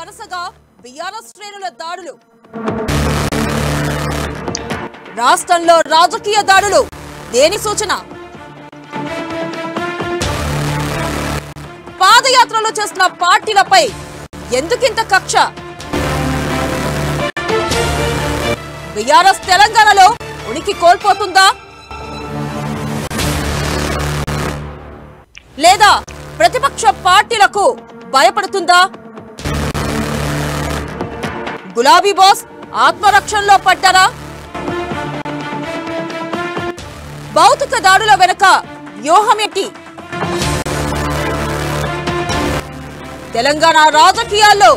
వరుసగా బీఆర్ఎస్ శ్రేణుల దాడులు. రాష్ట్రంలో రాజకీయ దాడులు దేని సూచన? పాదయాత్రలో చేస్తున్న పార్టీలపై ఎందుకింత కక్ష? బీఆర్ఎస్ తెలంగాణలో ఉనికి కోల్పోతుందా లేదా ప్రతిపక్ష పార్టీలకు భయపడుతుందా? గులాబీ బాస్ ఆత్మరక్షణలో పడ్డారా? భౌతిక దాడుల వెనుక వ్యూహమేంటి? తెలంగాణ రాజకీయాల్లో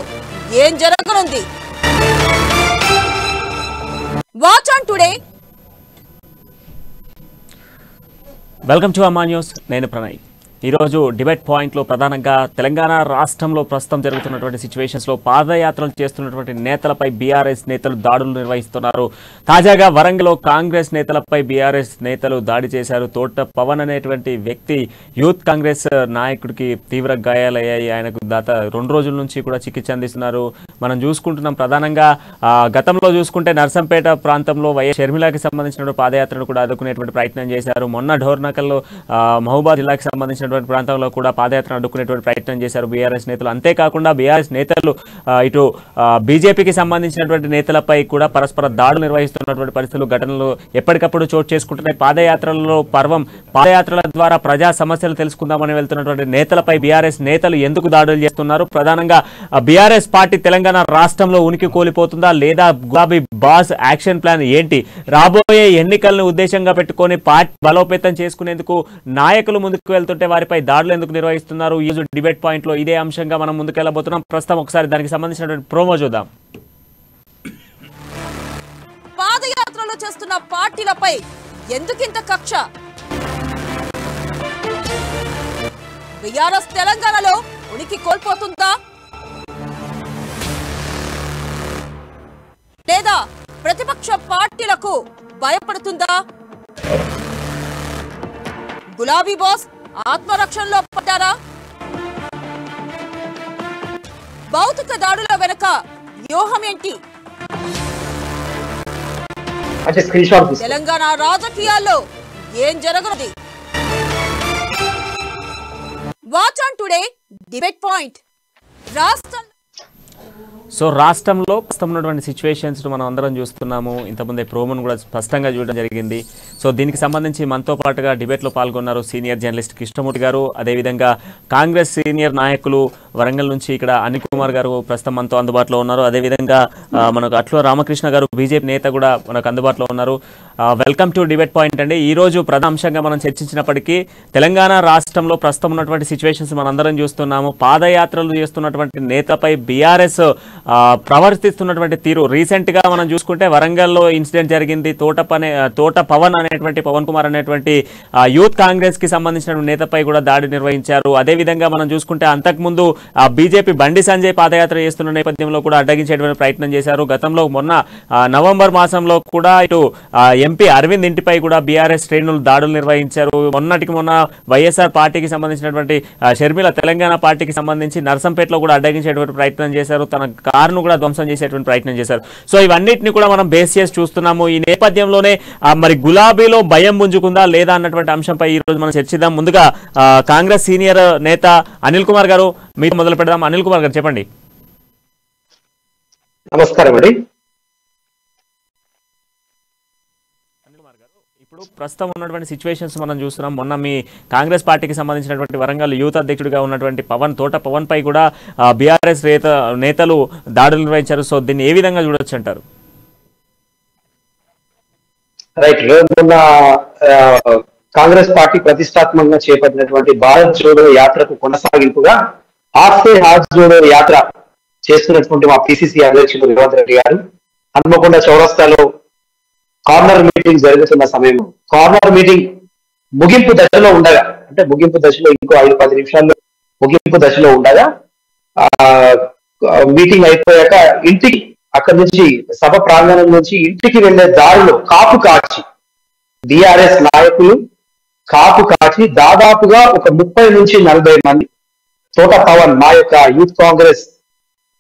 ఏం జరగనుంది? Watch on today. Welcome to అమ్మా న్యూస్. నేను ప్రణయ్. ఈరోజు డిబేట్ పాయింట్లో ప్రధానంగా తెలంగాణ రాష్ట్రంలో ప్రస్తుతం జరుగుతున్నటువంటి సిచ్యువేషన్స్లో పాదయాత్రలు చేస్తున్నటువంటి నేతలపై బీఆర్ఎస్ నేతలు దాడులు నిర్వహిస్తున్నారు. తాజాగా వరంగల్లో కాంగ్రెస్ నేతలపై బీఆర్ఎస్ నేతలు దాడి చేశారు. తోట పవన్ అనేటువంటి వ్యక్తి యూత్ కాంగ్రెస్ నాయకుడికి తీవ్ర గాయాలయ్యాయి. ఆయనకు గత 2 రోజుల నుంచి కూడా చికిత్స అందిస్తున్నారు. మనం చూసుకుంటున్నాం. ప్రధానంగా గతంలో చూసుకుంటే నర్సంపేట ప్రాంతంలో వైఎస్ షర్మిలాకి సంబంధించిన పాదయాత్రను కూడా అడ్డుకునేటువంటి ప్రయత్నం చేశారు. మొన్న ఢోర్నకల్లో మహబూబాద్ జిల్లాకి సంబంధించిన ప్రాంతంలో కూడా పాదయాత్ర అడ్డుకునేటువంటి ప్రయత్నం చేశారు బీఆర్ఎస్ నేతలు. అంతేకాకుండా బీఆర్ఎస్ నేతలు ఇటు బీజేపీకి సంబంధించినటువంటి నేతలపై కూడా పరస్పర దాడులు నిర్వహిస్తున్నటువంటి పరిస్థితులు, ఘటనలు ఎప్పటికప్పుడు చోటు చేసుకుంటున్నాయి. పాదయాత్రలలో పర్వం, పాదయాత్రల ద్వారా ప్రజా సమస్యలు తెలుసుకుందామని వెళ్తున్నటువంటి నేతలపై బీఆర్ఎస్ నేతలు ఎందుకు దాడులు చేస్తున్నారు? ప్రధానంగా బీఆర్ఎస్ పార్టీ తెలంగాణ రాష్ట్రంలో ఉనికి కోల్పోతుందా లేదా గులాబీ బాస్ యాక్షన్ ప్లాన్ ఏంటి? రాబోయే ఎన్నికలను ఉద్దేశంగా పెట్టుకొని పార్టీ బలోపేతం చేసుకునేందుకు నాయకులు ముందుకు వెళ్తుంటే వారిపై దాడులు ఎందుకు నిర్వహిస్తున్నారు? ఈ రోజు డిబేట్ పాయింట్ లో ఇదే అంశంగా మనం ముందుకెళ్లబోతున్నాం. ప్రస్తుతం ఒకసారి దానికి సంబంధించినటువంటి ప్రోమో చూద్దాం. పాదయాత్రలో చేస్తున్న పార్టీలపై ఎందుకింత కక్ష? బీఆర్ఎస్ తెలంగాణలో ఉనికి కోల్పోతుందా లేదా ప్రతిపక్ష పార్టీలకు భయపడుతుందా? గులాబీ బాస్ ఆత్మరక్షణలో పడ్డారా? భౌతిక దాడుల వెనుక వ్యూహమేంటి? తెలంగాణ రాజకీయాల్లో ఏం జరగనుంది? Watch on today debate point. రాష్ట్రంలో ప్రస్తుతం ఉన్నటువంటి సిచ్యువేషన్స్ మనం అందరం చూస్తున్నాము. ఇంతకుముందే ప్రోమోను కూడా స్పష్టంగా చూడడం జరిగింది. దీనికి సంబంధించి మనతో పాటుగా డిబేట్లో పాల్గొన్నారు సీనియర్ జర్నలిస్ట్ కృష్ణమూర్తి గారు, అదేవిధంగా కాంగ్రెస్ సీనియర్ నాయకులు వరంగల్ నుంచి ఇక్కడ అనిల్ కుమార్ గారు ప్రస్తుతం మనతో అందుబాటులో ఉన్నారు. అదేవిధంగా మనకు అట్ల రామకృష్ణ గారు బీజేపీ నేత కూడా మనకు అందుబాటులో ఉన్నారు. వెల్కమ్ టు డిబేట్ పాయింట్ అండి. ఈ రోజు ప్రధానంగా మనం చర్చించినప్పటికీ తెలంగాణ రాష్ట్రంలో ప్రస్తుతం ఉన్నటువంటి సిచ్యువేషన్స్ మనందరం చూస్తున్నాము. పాదయాత్రలు చేస్తున్నటువంటి నేతపై బీఆర్ఎస్ ప్రవర్తిస్తున్నటువంటి తీరు రీసెంట్ గా మనం చూసుకుంటే వరంగల్లో ఇన్సిడెంట్ జరిగింది. తోట పవన్ అనేటువంటి పవన్ కుమార్ అనేటువంటి యూత్ కాంగ్రెస్ కి సంబంధించిన నేతపై కూడా దాడి నిర్వహించారు. అదేవిధంగా మనం చూసుకుంటే అంతకుముందు బీజేపీ బండి సంజయ్ పాదయాత్ర చేస్తున్న నేపథ్యంలో కూడా అడ్డగించేటువంటి ప్రయత్నం చేశారు. గతంలో మొన్న నవంబర్ మాసంలో కూడా ఇటు ఎంపీ అరవింద్ ఇంటిపై కూడా బీఆర్ఎస్ శ్రేణులు దాడులు నిర్వహించారు. మొన్న వైఎస్ఆర్ పార్టీకి సంబంధించినటువంటి షర్మిల తెలంగాణ పార్టీకి సంబంధించి నర్సంపేటలో కూడా అడ్డగించేటువంటి ప్రయత్నం చేశారు. తన కారును కూడా ధ్వంసం చేసేటువంటి ప్రయత్నం చేశారు. ఇవన్నిటిని కూడా మనం బేస్ చేసి చూస్తున్నాము. ఈ నేపథ్యంలోనే మరి గులాబీలో భయం పుంజుకుందా లేదా అన్నటువంటి అంశంపై ఈ రోజు మనం చర్చిద్దాం. ముందుగా కాంగ్రెస్ సీనియర్ నేత అనిల్ కుమార్ గారు మీరు మొదలు పెడదాం. అనిల్ కుమార్ గారు చెప్పండి. నమస్కారం అండి. ఇప్పుడు ప్రస్తుతం ఉన్నటువంటి సిచ్యువేషన్స్ మనం చూస్తున్నాం. మొన్న మీ కాంగ్రెస్ పార్టీకి సంబంధించినటువంటి వరంగల్ యూత్ అధ్యక్షుడిగా ఉన్నటువంటి తోట పవన్ పై కూడా బీఆర్ఎస్ నేతలు దాడులు నిర్వహించారు. దీన్ని ఏ విధంగా చూడొచ్చు అంటారు? రైట్. మొన్న కాంగ్రెస్ పార్టీ ప్రతిష్టాత్మకంగా చేపట్టినటువంటి భారత్ జోడో యాత్రకు కొనసాగింపుగా హాజ్ జోడో యాత్ర చేస్తున్నటువంటి మా పిసిసి అధ్యక్షుడు రేవంత్ రెడ్డి గారు హన్మకొండ చౌరస్తాలో కార్నర్ మీటింగ్ జరుగుతున్న సమయంలో కార్నర్ మీటింగ్ ముగింపు దశలో ఉండగా, అంటే ముగింపు దశలో ఇంకో 5-10 నిమిషాల్లో ముగింపు దశలో ఉండగా మీటింగ్ అయిపోయాక ఇంటికి అక్కడి నుంచి సభ ప్రాంగణం నుంచి ఇంటికి వెళ్లే దారిలో కాపు కాచి బీఆర్ఎస్ నాయకులు కాపు కాచి దాదాపుగా ఒక 30 నుంచి 40 మంది తోట పవన్ మా యొక్క యూత్ కాంగ్రెస్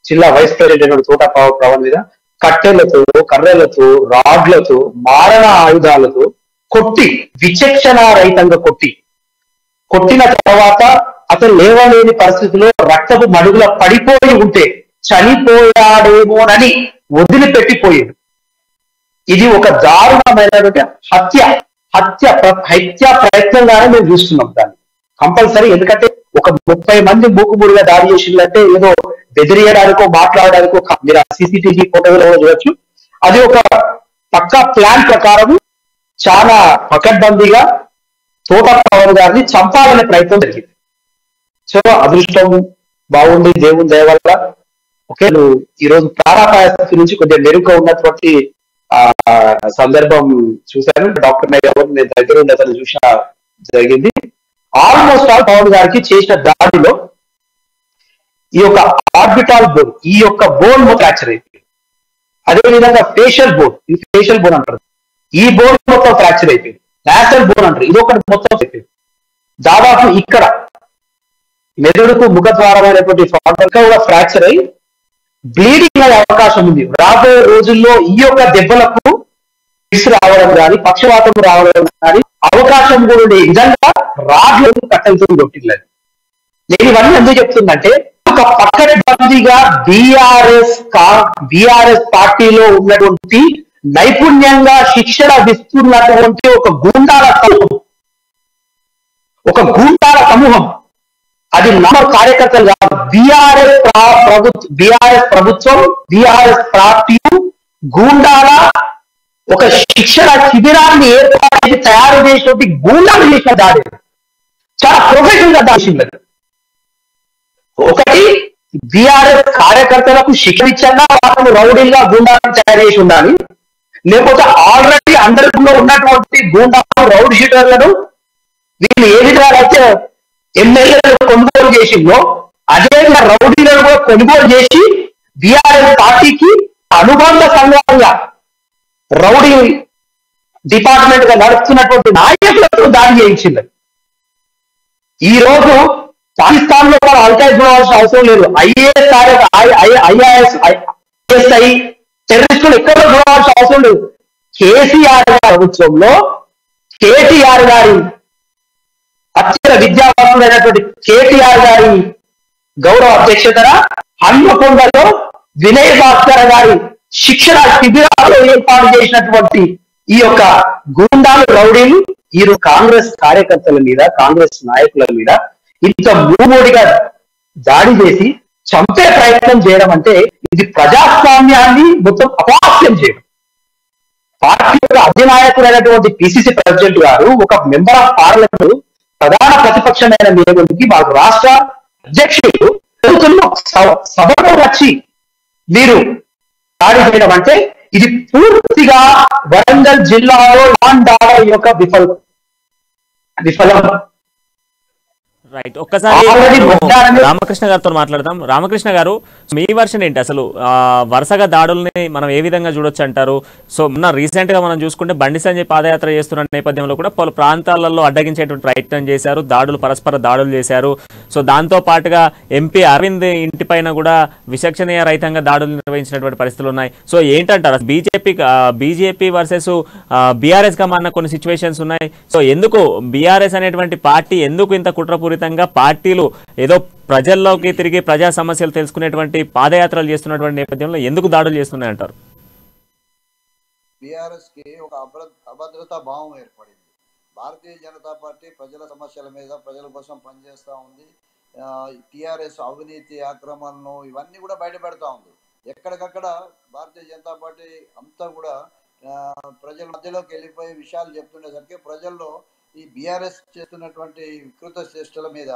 జిల్లా వైస్ ప్రెసిడెంట్ తోట పవన్ మీద కట్టెలతో, కర్రలతో, రాడ్లతో, మారణ ఆయుధాలతో కొట్టి, విచక్షణ రహితంగా కొట్టిన తర్వాత అతను లేవలేని పరిస్థితిలో రక్తపు మడుగుల పడిపోయి ఉంటే చనిపోయాడేమోనని వదిలిపెట్టిపోయాడు. ఇది ఒక దారుణమైనటువంటి హత్య ప్రయత్నంగానే మేము చూస్తున్నాం దాన్ని కంపల్సరీ. ఎందుకంటే ఒక 30 మంది మూకుముడిగా దాడి చేసిందంటే ఏదో బెదిరియడానికో మాట్లాడడానికో మీరు సీసీటీవీ ఫోటోలో చూడొచ్చు. అది ఒక పక్కా ప్లాన్ ప్రకారం చాలా పకడ్బందీగా తోట పవన్ గారిని చంపాలనే ప్రయత్నం జరిగింది. సో అదృష్టం బాగుంది దేవుని దయ వల్ల ఓకే ఈ రోజు ప్రాణాపాయ స్థితి నుంచి కొద్దిగా మెరుగ్గా ఉన్నటువంటి సందర్భం చూశాను. డాక్టర్ నేను దగ్గర ఉండి అతను చూసిన జరిగింది. ఆల్మోస్ట్ ఆల్ పవన్ గారికి చేసిన దాడిలో ఈ యొక్క ఆర్బిటాల్ బోన్, ఈ యొక్క బోన్ ఫ్రాక్చర్ అయిపోయింది. అదేవిధంగా ఫేషియల్ బోన్ అంటారు, ఈ బోన్ మొత్తం ఫ్రాక్చర్ అయిపోయింది. నేషనల్ బోన్ అంటారు, ఇది ఒకటి మొత్తం అయిపోయింది. దాదాపు ఇక్కడ మెదడుకు ముఖద్వారమైనటువంటి ఫ్రాంటల్ కూడా ఫ్రాక్చర్ అయి బ్లీడింగ్ అయ్యే అవకాశం ఉంది. రాబోయే రోజుల్లో ఈ యొక్క దెబ్బలకు ఫిక్స్ రావడం కానీ, పక్షవాతం రావడం కానీ అవకాశం కూడా ఉండే విధంగా రాడ్లు కట్టలతో కొట్టిల్లేదు. నేను ఇవన్నీ ఎందుకు చెప్తుందంటే ఒక పకడ్బందీగా బీఆర్ఎస్ పార్టీలో ఉన్నటువంటి నైపుణ్యంగా శిక్షణ ఇస్తున్నటువంటి ఒక గూండాల సమూహం అది నమ్మక కార్యకర్తలు కాదు. బీఆర్ఎస్ ప్రభుత్వం, బీఆర్ఎస్ పార్టీ గూండాల ఒక శిక్షణ శిబిరాన్ని ఏర్పాటు చేసి తయారు చేసినటువంటి గూండాలు చేసిన దాడి చాలా ప్రొఫెషనల్ గా దాచింది. ఒకటి బీఆర్ఎస్ కార్యకర్తలకు శిక్షణ ఇచ్చన్నా వాళ్ళను రౌడీలుగా గూండాలను తయారు చేసి ఉండాలి, లేకపోతే ఆల్రెడీ అండర్లో ఉన్నటువంటి గూండాలు రౌడీ షీటర్లను వీళ్ళు ఏ విధంగా అయితే ఎమ్మెల్యేలను కొనుగోలు చేసిందో అదేవిధంగా రౌడీలను కూడా కొనుగోలు చేసి బీఆర్ఎస్ పార్టీకి అనుబంధ సంఘంగా రౌడీ డిపార్ట్మెంట్ గా నడుస్తున్నటువంటి నాయకులతో దాడి చేయించింది. ఈ రోజు పాకిస్తాన్ లో కూడా అల్కాయిదా చూడాల్సిన అవసరం లేదు. ఐఎస్ఐ టెర్రరిస్టులు ఎక్కడ చూడాల్సిన అవసరం లేదు. కేసీఆర్ గారి ప్రభుత్వంలో కేటీఆర్ గారి అత్యంత విద్యావంతుడైనటువంటి కేటీఆర్ గారి గౌరవ అధ్యక్షతన హన్మకొండలో వినయ్ భాస్కర్ గారి శిక్షణ శిబిరాల్లో ఏర్పాటు చేసినటువంటి ఈ యొక్క గూండాలు రౌడీలు ఈ కాంగ్రెస్ కార్యకర్తల మీద, కాంగ్రెస్ నాయకుల మీద ఇంత మూమూడిగా దాడి చేసి చంపే ప్రయత్నం చేయడం అంటే ఇది ప్రజాస్వామ్యాన్ని మొత్తం అపహాస్యం చేయడం. పార్టీ యొక్క అధినాయకుడైనటువంటి పిసిసి ప్రెసిడెంట్ గారు, ఒక మెంబర్ ఆఫ్ పార్లమెంట్, ప్రధాన ప్రతిపక్షమైన నియోజకవర్గానికి మాకు రాష్ట్ర అధ్యక్షుడు సభలో వచ్చి మీరు దాడి చేయడం అంటే ఇది పూర్తిగా వరంగల్ జిల్లాలో లాండ్ ఆర్డర్ యొక్క విఫలం. రైట్, ఒక్కసారి రామకృష్ణ గారితో మాట్లాడదాం. రామకృష్ణ గారు, మీ వర్షన్ ఏంటి అసలు? వరుసగా దాడుల్ని మనం ఏ విధంగా చూడొచ్చు అంటారు? సో మొన్న రీసెంట్ గా మనం చూసుకుంటే బండి సంజయ్ పాదయాత్ర చేస్తున్న నేపథ్యంలో కూడా పలు ప్రాంతాలలో అడ్డగించేటువంటి ప్రయత్నం చేశారు, పరస్పర దాడులు చేశారు. సో దాంతో పాటుగా ఎంపీ అరవింద్ ఇంటి పైన కూడా విచక్షణీయ రహితంగా దాడులు నిర్వహించినటువంటి పరిస్థితులు ఉన్నాయి. సో ఏంటంటారు, బీజేపీ వర్సెస్ బీఆర్ఎస్ గా మారిన కొన్ని సిచ్యువేషన్స్ ఉన్నాయి. సో ఎందుకు బీఆర్ఎస్ అనేటువంటి పార్టీ ఎందుకు ఇంత కుట్రపూరితంగా పార్టీలు ఏదో ప్రజల్లోకి తిరిగి ప్రజా సమస్యలు తెలుసుకునేటువంటి పాదయాత్రలు చేస్తున్నటువంటి నేపథ్యంలో ఎందుకు దాడులు చేస్తున్నాయంటారు? బీఆర్ఎస్ కి ఒక అభద్రతా భావం ఏర్పడింది. భారతీయ జనతా పార్టీ ప్రజల సమస్యల మీద, ప్రజల కోసం పనిచేస్తూ ఉంది. టిఆర్ఎస్ అవినీతి, ఆక్రమణలు ఇవన్నీ కూడా బయటపెడతా ఉంది. ఎక్కడికక్కడ భారతీయ జనతా పార్టీ అంతా కూడా ప్రజల మధ్యలోకి వెళ్ళిపోయే విషయాలు చెప్తుండేసరికి ప్రజల్లో ఈ బీఆర్ఎస్ చేస్తున్నటువంటి వికృత చేష్టల మీద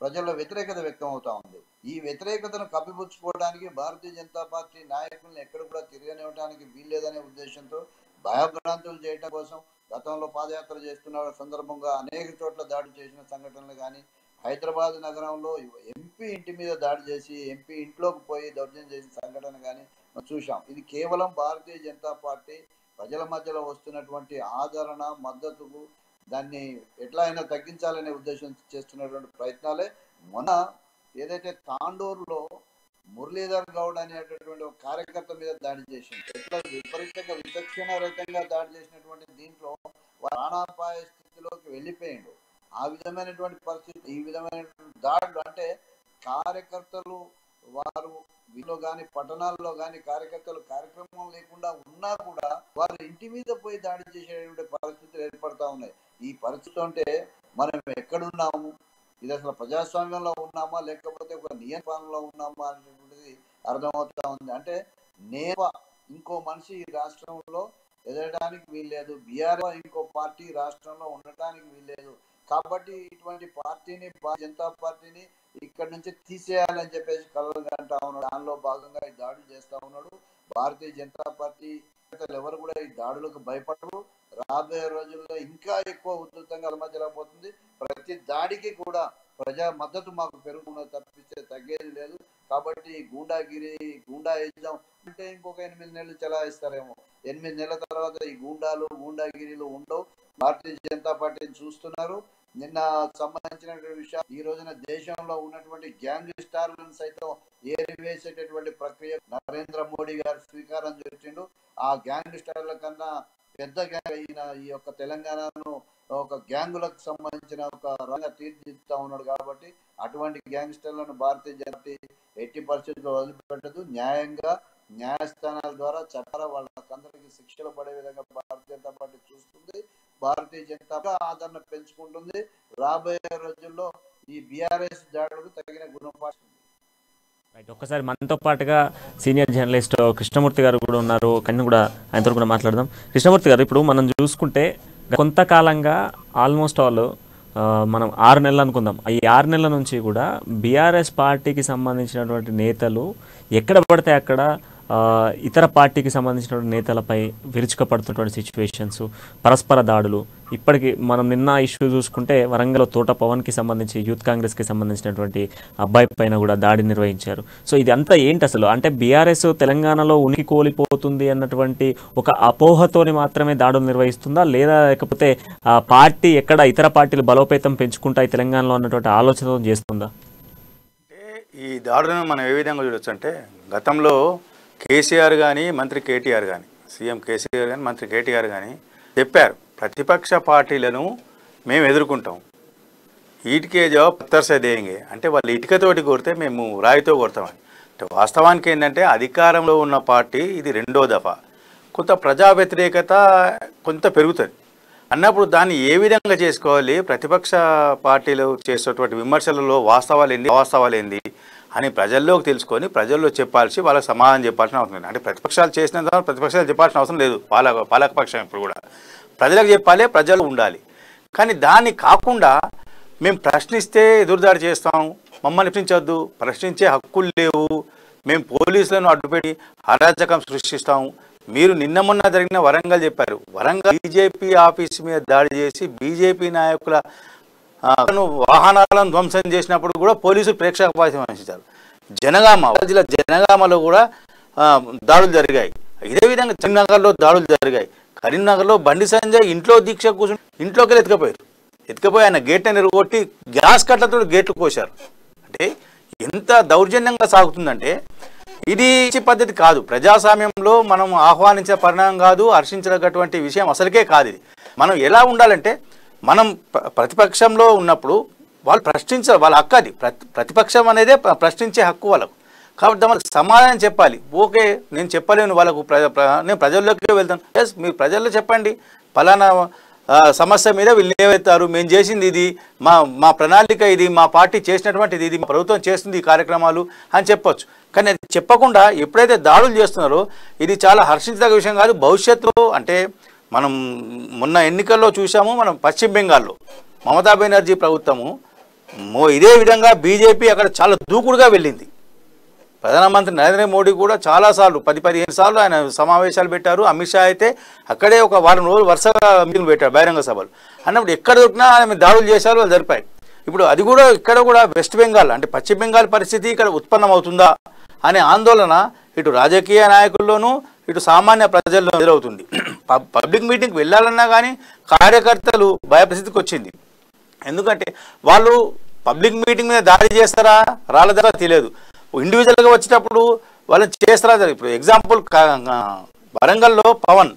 ప్రజల్లో వ్యతిరేకత వ్యక్తం అవుతా ఉంది. ఈ వ్యతిరేకతను కప్పిపుచ్చుకోవడానికి భారతీయ జనతా పార్టీ నాయకులను ఎక్కడ కూడా తిరగనివ్వడానికి వీల్లేదనే ఉద్దేశంతో భయభ్రాంతులు చేయడం కోసం గతంలో పాదయాత్ర చేస్తున్న సందర్భంగా అనేక చోట్ల దాడి చేసిన సంఘటనలు కానీ, హైదరాబాద్ నగరంలో ఎంపీ ఇంటి మీద దాడి చేసి ఎంపీ ఇంట్లోకి పోయి దౌర్జన్యం చేసిన సంఘటన కానీ మనం చూసాం. ఇది కేవలం భారతీయ జనతా పార్టీ ప్రజల మధ్యలో వస్తున్నటువంటి ఆదరణ, మద్దతుకు దాన్ని ఎట్లా అయినా తగ్గించాలనే ఉద్దేశం చేస్తున్నటువంటి ప్రయత్నాలే. మొన్న ఏదైతే తాండూరులో మురళీధర్ గౌడ్ అనేటటువంటి ఒక కార్యకర్త మీద దాడి చేసింది. ఎట్లా విపరీతంగా విచక్షణారహితంగా దాడి చేసినటువంటి దీంట్లో ప్రాణాపాయ స్థితిలోకి వెళ్ళిపోయిండు. ఆ విధమైనటువంటి పరిస్థితి, ఈ విధమైనటువంటి దాడులు అంటే కార్యకర్తలు వారు వీళ్ళు కానీ పట్టణాల్లో కానీ కార్యకర్తలు కార్యక్రమం లేకుండా ఉన్నా కూడా వారు ఇంటి మీద పోయి దాడి చేసేటువంటి పరిస్థితులు ఏర్పడతా ఉన్నాయి. ఈ పరిస్థితి అంటే మనం ఎక్కడున్నాము, ఇది అసలు ప్రజాస్వామ్యంలో ఉన్నామా లేకపోతే ఒక నియంత్రణలో ఉన్నామా అనేటువంటిది అర్థమవుతా ఉంది. అంటే ఇంకో మనిషి ఈ రాష్ట్రంలో ఎదగడానికి వీల్లేదు, బీఆర్ఎస్ ఇంకో పార్టీ రాష్ట్రంలో ఉండటానికి వీల్లేదు. కాబట్టి ఇటువంటి పార్టీని, భారతీయ జనతా పార్టీని ఇక్కడ నుంచి తీసేయాలని చెప్పేసి కలలు అంటా ఉన్నాడు. దానిలో భాగంగా ఈ దాడులు చేస్తా ఉన్నాడు. భారతీయ జనతా పార్టీ ఎవరు కూడా ఈ దాడులకు భయపడరు. రాబోయే రోజుల్లో ఇంకా ఎక్కువ ఉధృతంగా అలమచలబోతుంది. ప్రతి దాడికి కూడా ప్రజా మద్దతు మాకు పెరుగుతున్నది తప్పిస్తే తగ్గేది లేదు. కాబట్టి గూండాయిజం అంటే ఇంకొక 8 నెలలు చలాయిస్తారేమో. 8 నెలల తర్వాత ఈ గూండాగిరీలు ఉండవు. భారతీయ జనతా పార్టీని చూస్తున్నారు. నిన్న సంబంధించినటువంటి విషయం, ఈ రోజున దేశంలో ఉన్నటువంటి గ్యాంగ్ స్టార్లను సైతం ఏరివేసేటటువంటి ప్రక్రియ నరేంద్ర మోడీ గారు శ్రీకారం చుట్టిండు. ఆ గ్యాంగ్ స్టార్ల కన్నా పెద్ద గ్యాంగ్ అయిన ఈ యొక్క తెలంగాణను ఒక గ్యాంగులకు సంబంధించిన ఒక రంగ తీర్చిదిద్దుతా ఉన్నాడు. కాబట్టి అటువంటి గ్యాంగ్స్టర్లను భారతీయ జనతా ఎట్టి పరిస్థితుల్లో వదిలిపెట్టదు. న్యాయంగా న్యాయస్థానాల ద్వారా చట్టాల వాళ్ళకందరికీ శిక్షలు పడే విధంగా భారతీయ జనతా పార్టీ చూస్తుంది. భారతీయ జనతా ఆదరణ పెంచుకుంటుంది. రాబోయే రోజుల్లో ఈ బీఆర్ఎస్ దాడులకు తగిన గుణపాఠం. రైట్, ఒక్కసారి మనతో పాటుగా సీనియర్ జర్నలిస్ట్ కృష్ణమూర్తి గారు కూడా ఉన్నారు. కన్నీ కూడా ఆయనతో కూడా మాట్లాడదాం. కృష్ణమూర్తి గారు, ఇప్పుడు మనం చూసుకుంటే కొంతకాలంగా ఆల్మోస్ట్ ఆల్ మనం 6 నెలలు అనుకుందాం, ఈ 6 నెలల నుంచి కూడా బీఆర్ఎస్ పార్టీకి సంబంధించినటువంటి నేతలు ఎక్కడ పడితే అక్కడ ఇతర పార్టీకి సంబంధించినటువంటి నేతలపై విరుచుకపడుతున్నటువంటి సిచ్యువేషన్స్, పరస్పర దాడులు. ఇప్పటికీ మనం నిన్న ఇష్యూ చూసుకుంటే వరంగల్లో తోట పవన్కి సంబంధించి యూత్ కాంగ్రెస్కి సంబంధించినటువంటి అబ్బాయి పైన కూడా దాడి నిర్వహించారు. సో ఇది అంతా ఏంటి అసలు? అంటే బీఆర్ఎస్ తెలంగాణలో ఉనికి కోల్పోతుంది అన్నటువంటి ఒక అపోహతోని మాత్రమే దాడులు నిర్వహిస్తుందా, లేదా లేకపోతే పార్టీ ఎక్కడ ఇతర పార్టీలు బలోపేతం పెంచుకుంటాయి తెలంగాణలో అన్నటువంటి ఆలోచనతో చేస్తుందా? ఈ దాడులను మనం ఏ విధంగా చూడొచ్చు అంటే, గతంలో కేసీఆర్ కానీ మంత్రి కేటీఆర్ కానీ, సీఎం కేసీఆర్ కానీ మంత్రి కేటీఆర్ కానీ చెప్పారు, ప్రతిపక్ష పార్టీలను మేము ఎదుర్కొంటాం, ఈటికే జవాబు పత్తర్సే దేంగే, అంటే వాళ్ళు ఇటుకతోటి కొడితే మేము రాయితో కొడతామని. అంటే వాస్తవానికి ఏంటంటే అధికారంలో ఉన్న పార్టీ ఇది 2వ దఫా, కొంత ప్రజా వ్యతిరేకత కొంత పెరుగుతుంది అన్నప్పుడు దాన్ని ఏ విధంగా చేసుకోవాలి, ప్రతిపక్ష పార్టీలు చేసేటువంటి విమర్శలలో వాస్తవాలు ఏంది అవాస్తవాలు ఏంది అని ప్రజల్లోకి తెలుసుకొని ప్రజల్లో చెప్పాల్సి వాళ్ళకి సమాధానం చెప్పాల్సిన అవసరం లేదు. అంటే ప్రతిపక్షాలు చేసిన తర్వాత ప్రతిపక్షాలు చెప్పాల్సిన అవసరం లేదు. పాలకపక్షం ఇప్పుడు కూడా ప్రజలకు చెప్పాలి, ప్రజలు ఉండాలి. కానీ దాన్ని కాకుండా మేము ప్రశ్నిస్తే ఎదురుదాడి చేస్తాం, మమ్మల్ని ప్రశ్నించొద్దు, ప్రశ్నించే హక్కులు లేవు, మేము పోలీసులను అడ్డుపెట్టి అరాచకం సృష్టిస్తాము. మీరు నిన్న మొన్న జరిగిన వరంగల్ చెప్పారు, వరంగల్ బీజేపీ ఆఫీస్ మీద దాడి చేసి బీజేపీ నాయకుల వాహనాలను ధ్వంసం చేసినప్పుడు కూడా పోలీసులు ప్రేక్షకపాతం వహించారు. జనగామలో కూడా దాడులు జరిగాయి. ఇదే విధంగా కరీంనగర్లో దాడులు జరిగాయి. కరీంనగర్లో బండి సంజయ్ ఇంట్లో దీక్ష కూర్చుని ఇంట్లోకి ఎత్తుకపోయి ఆయన గేట్ని ఎరగొట్టి గ్యాస్ కట్లతో గేట్లు కోశారు. అంటే ఎంత దౌర్జన్యంగా సాగుతుందంటే ఇది పద్ధతి కాదు. ప్రజాస్వామ్యంలో మనం ఆహ్వానించిన పరిణామం కాదు, హర్షించదగ్గటువంటి విషయం అసలుకే కాదు. ఇది మనం ఎలా ఉండాలంటే, మనం ప్రతిపక్షంలో ఉన్నప్పుడు వాళ్ళు ప్రశ్నించాలి, వాళ్ళ హక్కు అది. ప్రతిపక్షం అనేదే ప్రశ్నించే హక్కు వాళ్ళకు. కాబట్టి మనకు సమాధానం చెప్పాలి. ఓకే, నేను చెప్పలేను వాళ్ళకు, నేను ప్రజల్లోకి వెళ్తాను. ఎస్, మీరు ప్రజల్లో చెప్పండి, ఫలానా సమస్య మీద వీళ్ళు ఏవైతారు, మేము చేసింది ఇది, మా ప్రణాళిక ఇది, మా పార్టీ చేసినటువంటిది ఇది, మా ప్రభుత్వం చేస్తుంది ఈ కార్యక్రమాలు అని చెప్పొచ్చు. కానీ అది చెప్పకుండా ఎప్పుడైతే దాడులు చేస్తున్నారో ఇది చాలా హర్షించదగ్గ విషయం కాదు. భవిష్యత్తులో అంటే మనం మొన్న ఎన్నికల్లో చూసాము, మనం పశ్చిమ బెంగాల్లో మమతా బెనర్జీ ప్రభుత్వము ఇదే విధంగా బీజేపీ అక్కడ చాలా దూకుడుగా వెళ్ళింది. ప్రధానమంత్రి నరేంద్ర మోడీ కూడా చాలాసార్లు 10-15 సార్లు ఆయన సమావేశాలు పెట్టారు. అమిత్ షా అయితే అక్కడే ఒక వారం రోజులు వరుసగా మీటింగ్ పెట్టారు, బహిరంగ సభలు. అన్నప్పుడు ఎక్కడ దొరికినా ఆయన దాడులు చేశారు, వాళ్ళు జరిపాయి. ఇప్పుడు అది కూడా ఇక్కడ కూడా వెస్ట్ బెంగాల్ అంటే పశ్చిమ బెంగాల్ పరిస్థితి ఇక్కడ ఉత్పన్నమవుతుందా అనే ఆందోళన ఇటు రాజకీయ నాయకుల్లోనూ ఇటు సామాన్య ప్రజల్లో ఎదురవుతుంది. పబ్లిక్ మీటింగ్కి వెళ్ళాలన్నా కానీ కార్యకర్తలు భయపరిస్థితికి వచ్చింది. ఎందుకంటే వాళ్ళు పబ్లిక్ మీటింగ్ మీద దాడి చేస్తారా రాలేదా తెలియదు. ఇండివిజువల్గా వచ్చేటప్పుడు వాళ్ళని చేస్తారా? ఇప్పుడు ఎగ్జాంపుల్ వరంగల్లో పవన్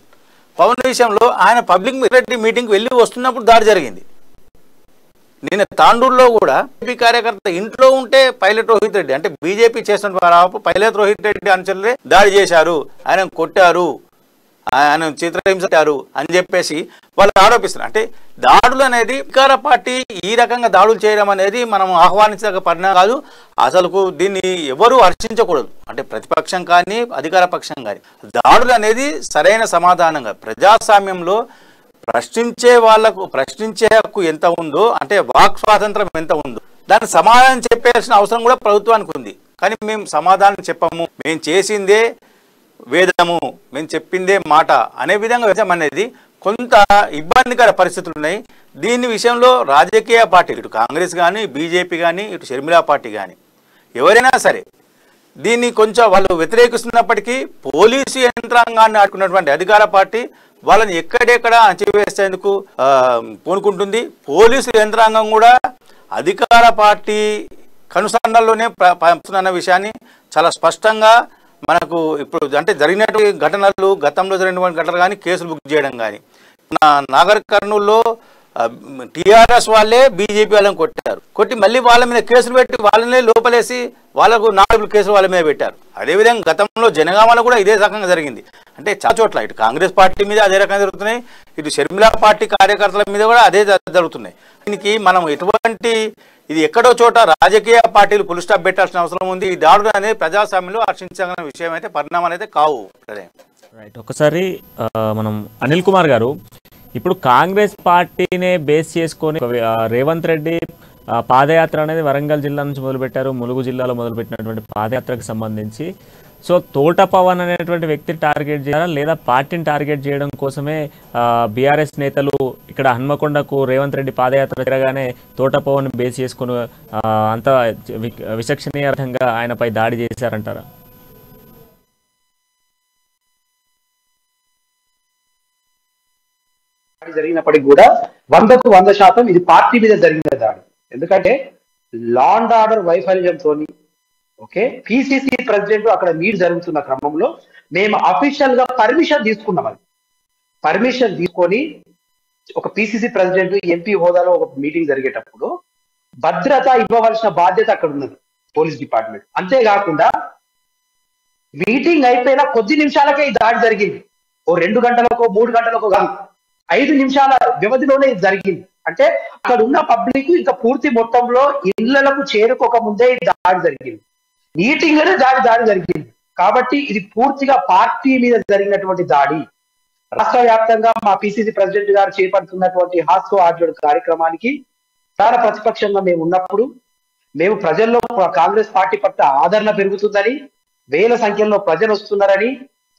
విషయంలో ఆయన పబ్లిక్ మీటింగ్కి వెళ్ళి వస్తున్నప్పుడు దాడి జరిగింది. నేను తాండూరులో కూడా బీజేపీ కార్యకర్త ఇంట్లో ఉంటే పైలట్ రోహిత్ రెడ్డి అంటే బీజేపీ చేసిన పైలట్ రోహిత్ రెడ్డి అనుచరులే దాడి చేశారు, ఆయన కొట్టారు, ఆయన చిత్రహింసారు అని చెప్పేసి వాళ్ళు ఆరోపిస్తున్నారు. అంటే దాడులు అనేది అధికార పార్టీ ఈ రకంగా దాడులు చేయడం అనేది మనం ఆహ్వానించక పరిణామం కాదు. అసలుకు దీన్ని ఎవరు హర్షించకూడదు. అంటే ప్రతిపక్షం కానీ అధికార పక్షం కానీ దాడులు అనేది సరైన సమాధానంగా ప్రజాస్వామ్యంలో ప్రశ్నించే వాళ్లకు ప్రశ్నించే హక్కు ఎంత ఉందో, అంటే వాక్ స్వాతంత్రం ఎంత ఉందో దానికి సమాధానం చెప్పాల్సిన అవసరం కూడా ప్రభుత్వానికి ఉంది. కానీ మేము సమాధానం చెప్పము, మేము చేసిందే వేదము, మేము చెప్పిందే మాట అనే విధంగా వేదం అనేది కొంత ఇబ్బందికర పరిస్థితులు ఉన్నాయి. దీని విషయంలో రాజకీయ పార్టీ ఇటు కాంగ్రెస్ కానీ బీజేపీ కానీ ఇటు షర్మిలా పార్టీ కానీ ఎవరైనా సరే దీన్ని కొంచెం వాళ్ళు వ్యతిరేకిస్తున్నప్పటికీ పోలీసు యంత్రాంగాన్ని ఆడుకున్నటువంటి అధికార పార్టీ వాళ్ళని ఎక్కడెక్కడ అణచివేసేందుకు పూనుకుంటుంది. పోలీసు యంత్రాంగం కూడా అధికార పార్టీ కనుసన్నల్లోనే పంపుతున్న విషయాన్ని చాలా స్పష్టంగా మనకు ఇప్పుడు అంటే జరిగినటువంటి ఘటనలు, గతంలో జరిగినటువంటి ఘటనలు కానీ కేసులు బుక్ చేయడం కానీ, నాగర్ కర్నూల్లో టీఆర్ఎస్ వాళ్ళే బీజేపీ వాళ్ళని కొట్టి మళ్ళీ వాళ్ళ మీద కేసులు పెట్టి వాళ్ళనే లోపలేసి వాళ్ళకు 4 కేసులు వాళ్ళ మీద పెట్టారు. అదేవిధంగా గతంలో జనగామలో కూడా ఇదే రకంగా జరిగింది. అంటే చాలా చోట్ల ఇటు కాంగ్రెస్ పార్టీ మీద అదే రకంగా జరుగుతున్నాయి, ఇటు షర్మిలా పార్టీ కార్యకర్తల మీద కూడా అదే జరుగుతున్నాయి. దీనికి మనం ఎటువంటి ఇది ఎక్కడో చోట రాజకీయ పార్టీలు ఫుల్ స్టాప్ పెట్టాల్సిన అవసరం ఉంది. ఈ దాడులు అనేది ప్రజాస్వామ్యంలో హర్షించాల్సిన విషయం అయితే పరిణామాలు అయితే కావు. రైట్, ఒకసారి మనం అనిల్ కుమార్ గారు, ఇప్పుడు కాంగ్రెస్ పార్టీనే బేస్ చేసుకొని రేవంత్ రెడ్డి పాదయాత్ర అనేది వరంగల్ జిల్లా నుంచి మొదలుపెట్టారు, ములుగు జిల్లాలో మొదలుపెట్టినటువంటి పాదయాత్రకు సంబంధించి సో తోట పవన్ అనేటువంటి వ్యక్తిని టార్గెట్ చేయాలా లేదా పార్టీని టార్గెట్ చేయడం కోసమే బీఆర్ఎస్ నేతలు ఇక్కడ హన్మకొండకు రేవంత్ రెడ్డి పాదయాత్ర తిరగానే తోట పవన్ బేస్ చేసుకుని అంత విచక్షణీయార్థంగా ఆయనపై దాడి చేశారంటారా? జరిగినప్పటికీ కూడా 100% ఇది పార్టీ మీద జరిగిన దాడి. ఎందుకంటే లా అండ్ ఆర్డర్ వైఫల్యంతో ఓకే పిసిసి ప్రెసిడెంట్ అక్కడ మీట్ జరుగుతున్న క్రమంలో మేము అఫీషియల్ గా పర్మిషన్ తీసుకున్నాం. అది పర్మిషన్ తీసుకొని ఒక పిసిసి ప్రెసిడెంట్ ఎంపీ హోదాలో ఒక మీటింగ్ జరిగేటప్పుడు భద్రత ఇవ్వవలసిన బాధ్యత అక్కడ ఉన్నది పోలీస్ డిపార్ట్మెంట్. అంతేకాకుండా మీటింగ్ అయిపోయిన కొద్ది నిమిషాలకే ఈ దాడి జరిగింది. ఓ 2 గంటలకో 3 గంటలకో కాదు, 5 నిమిషాల వ్యవధిలోనే ఇది జరిగింది. అంటే అక్కడ ఉన్న పబ్లిక్ ఇంకా పూర్తి మొత్తంలో ఇళ్లకు చేరుకోక ముందే దాడి జరిగింది. మీటింగ్ అనే దాడి జరిగింది. కాబట్టి ఇది పూర్తిగా పార్టీ మీద జరిగినటువంటి దాడి. రాష్ట్ర వ్యాప్తంగా మా పిసిసి ప్రెసిడెంట్ గారు చేపడుతున్నటువంటి హాస్కో ఆర్జోడ్ కార్యక్రమానికి ప్రధాన ప్రతిపక్షంగా మేము ఉన్నప్పుడు మేము ప్రజల్లో కాంగ్రెస్ పార్టీ పట్ల ఆదరణ పెరుగుతుందని, వేల సంఖ్యలో ప్రజలు వస్తున్నారని,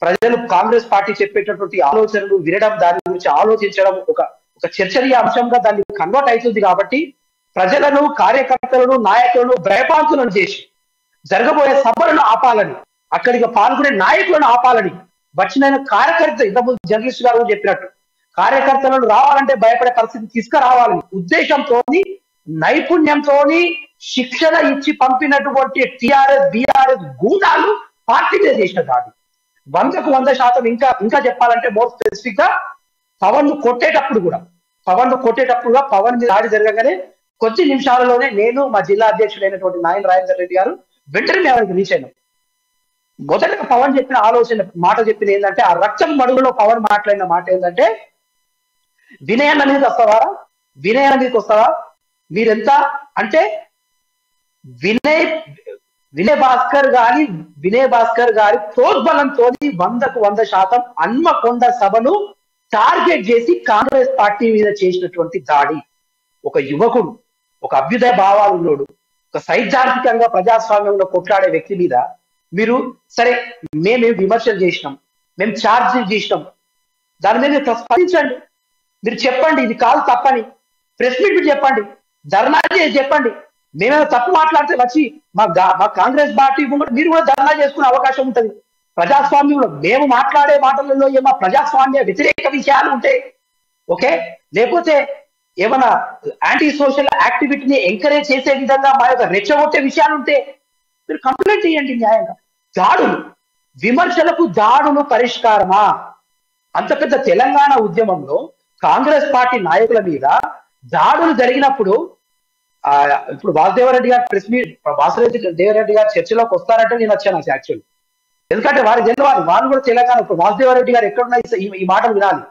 ప్రజలు కాంగ్రెస్ పార్టీ చెప్పేటటువంటి ఆలోచనలు వినడం, దాని గురించి ఆలోచించడం ఒక చర్చనీయాంశంగా దాన్ని కన్వర్ట్ అవుతుంది. కాబట్టి ప్రజలను, కార్యకర్తలను, నాయకులను భయపాంతులను చేసి జరగబోయే సభలను ఆపాలని, అక్కడికి పాల్గొనే నాయకులను ఆపాలని, వచ్చిన కార్యకర్త ఇంతకుముందు జర్నలిస్ట్ గారు చెప్పినట్టు కార్యకర్తలను రావాలంటే భయపడే పరిస్థితి తీసుకురావాలని ఉద్దేశంతో నైపుణ్యంతో శిక్షణ ఇచ్చి పంపినటువంటి టిఆర్ఎస్ బీఆర్ఎస్ గూండాలు పార్టీ మీద చేసిన దాడి 100% ఇంకా చెప్పాలంటే మోర్ స్పెసిఫిక్ గా పవన్ కొట్టేటప్పుడు కూడా పవన్ మీద దాడి జరగగానే కొద్ది నిమిషాలలోనే నేను మా జిల్లా అధ్యక్షుడైనటువంటి నాయన రాజేందర్ రెడ్డి గారు వెంటనే మేము రీచ్ అయినాం. మొదటగా పవన్ చెప్పిన మాట చెప్పింది ఏంటంటే, ఆ రక్తం మడుగులో పవన్ మాట్లాడిన మాట ఏంటంటే, వినయన్న మీదకి వస్తావా, మీరెంత అంటే వినయ్ భాస్కర్ గారి ప్రోద్బలంతో 100% హన్మకొండ సభను టార్గెట్ చేసి కాంగ్రెస్ పార్టీ మీద చేసినటువంటి దాడి. ఒక యువకుడు, ఒక అభ్యుదయ భావాలున్నోడు, ఒక సైద్ధాంతికంగా ప్రజాస్వామ్యంలో కొట్లాడే వ్యక్తి మీద మీరు సరే మేము విమర్శలు చేసినాం, మేము ఛార్జీలు చేసినాం, దాని మీద స్పందించండి, మీరు చెప్పండి ఇది కాదు తప్పని, ప్రెస్ మీట్ చెప్పండి, ధర్నా చేసి చెప్పండి. మేమేదో తప్పు మాట్లాడితే వచ్చి మా కాంగ్రెస్ పార్టీ మీరు కూడా ధర్నా చేసుకునే అవకాశం ఉంటుంది. ప్రజాస్వామ్యంలో మేము మాట్లాడే మాటలలో ఏమో ప్రజాస్వామ్య వ్యతిరేక విషయాలు ఉంటాయి, ఓకే, లేకపోతే ఏమైనా యాంటీ సోషల్ యాక్టివిటీని ఎంకరేజ్ చేసే విధంగా మా యొక్క రెచ్చగొట్టే విషయాలు ఉంటే మీరు కంప్లైంట్ చేయండి న్యాయంగా. దాడులు, విమర్శలకు దాడులు పరిష్కారమా? అంత పెద్ద తెలంగాణ ఉద్యమంలో కాంగ్రెస్ పార్టీ నాయకుల మీద దాడులు జరిగినప్పుడు ఇప్పుడు వాసుదేవరెడ్డి గారు ప్రెస్ మీట్, వాసుదేవరెడ్డి గారు చర్చలోకి వస్తారంటే నేను వచ్చాను యాక్చువల్లీ. ఎందుకంటే వారి తెలియాలి, వాళ్ళు కూడా తెలంగాణ. ఇప్పుడు వాసుదేవరెడ్డి గారు ఎక్కడున్నా ఈ మాటలు వినాలి.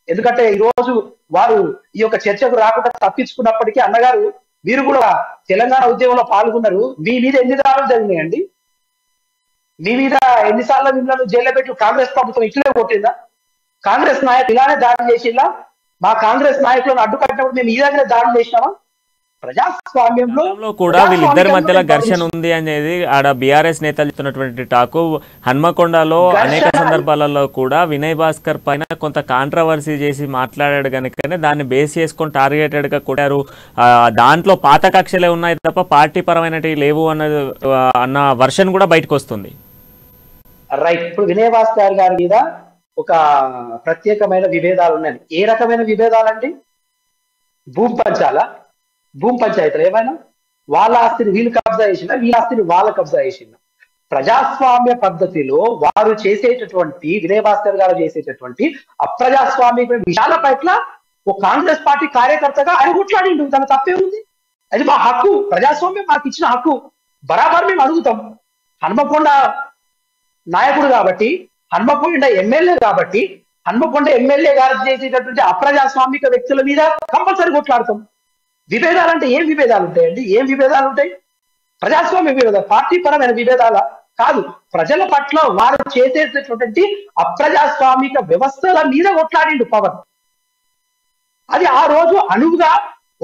ఎందుకంటే ఈ రోజు వారు ఈ యొక్క చర్చకు రాకుండా తప్పించుకున్నప్పటికీ అన్నగారు మీరు కూడా తెలంగాణ ఉద్యమంలో పాల్గొన్నారు. మీ మీద ఎన్ని దాడులు జరిగినాయండి? మీ మీద ఎన్నిసార్లు మిమ్మల్ని జైల్లో పెట్టి కాంగ్రెస్ ప్రభుత్వం ఇట్లే కొట్టిందా? కాంగ్రెస్ నాయకులు ఇలానే దాడులు చేసిందా? మా కాంగ్రెస్ నాయకులను అడ్డుకట్టినప్పుడు మేము ఈ దగ్గర దాడులు చేసినామా? ప్రజాస్వామ్యంలో కూడా వీళ్ళిద్దరి మధ్యలో ఘర్షణ ఉంది అనేది ఆడ బీఆర్ఎస్ నేతలు చెప్తున్నటువంటి టాకు. హన్మకొండలో అనేక సందర్భాలలో కూడా వినయ్ భాస్కర్ పైన కొంత కాంట్రవర్సీ చేసి మాట్లాడాడు కనుకనే దాన్ని బేస్ చేసుకొని టార్గెటెడ్ గా కొట్టారు. దాంట్లో పాత కక్షలే ఉన్నాయి తప్ప పార్టీ పరమైనవి లేవు అన్న వర్షన్ కూడా బయటకు వస్తుంది. రైట్. ఇప్పుడు వినయ్ భాస్కర్ గారి మీద ఒక ప్రత్యేకమైన విభేదాలు ఉన్నాయి. ఏ రకమైన విభేదాలండి? భూమి పంచాయతీలు ఏమైనా వాళ్ళ ఆస్తిని వీళ్ళు కబ్జా చేసినా, వీళ్ళ ఆస్తిని వాళ్ళ కబ్జా చేసినా, ప్రజాస్వామ్య పద్ధతిలో వారు చేసేటటువంటి వినయ్ భాస్కర్ గారు చేసేటటువంటి అప్రజాస్వామిక విషయాల పట్ల ఒక కాంగ్రెస్ పార్టీ కార్యకర్తగా ఆయన కొట్లాడిండు. తన తప్పే ఉంది. అది మా హక్కు, ప్రజాస్వామ్యం మాకు ఇచ్చిన హక్కు, బరాబర్ మేము అడుగుతాం. హన్మకొండ నాయకుడు కాబట్టి, హన్మకొండ ఎమ్మెల్యే కాబట్టి, హన్మకొండ ఎమ్మెల్యే గారు చేసేటటువంటి అప్రజాస్వామిక వ్యక్తుల మీద కంపల్సరీ కొట్లాడతాం. విభేదాలు అంటే ఏం విభేదాలు ఉంటాయండి? ఏం విభేదాలు ఉంటాయి? ప్రజాస్వామ్య విభేదాలు, పార్టీ పరమైన విభేదాల కాదు. ప్రజల పట్ల వారు చేసేటటువంటి అప్రజాస్వామిక వ్యవస్థల మీద కొట్లాడిండు పవన్. అది ఆ రోజు అనువుగా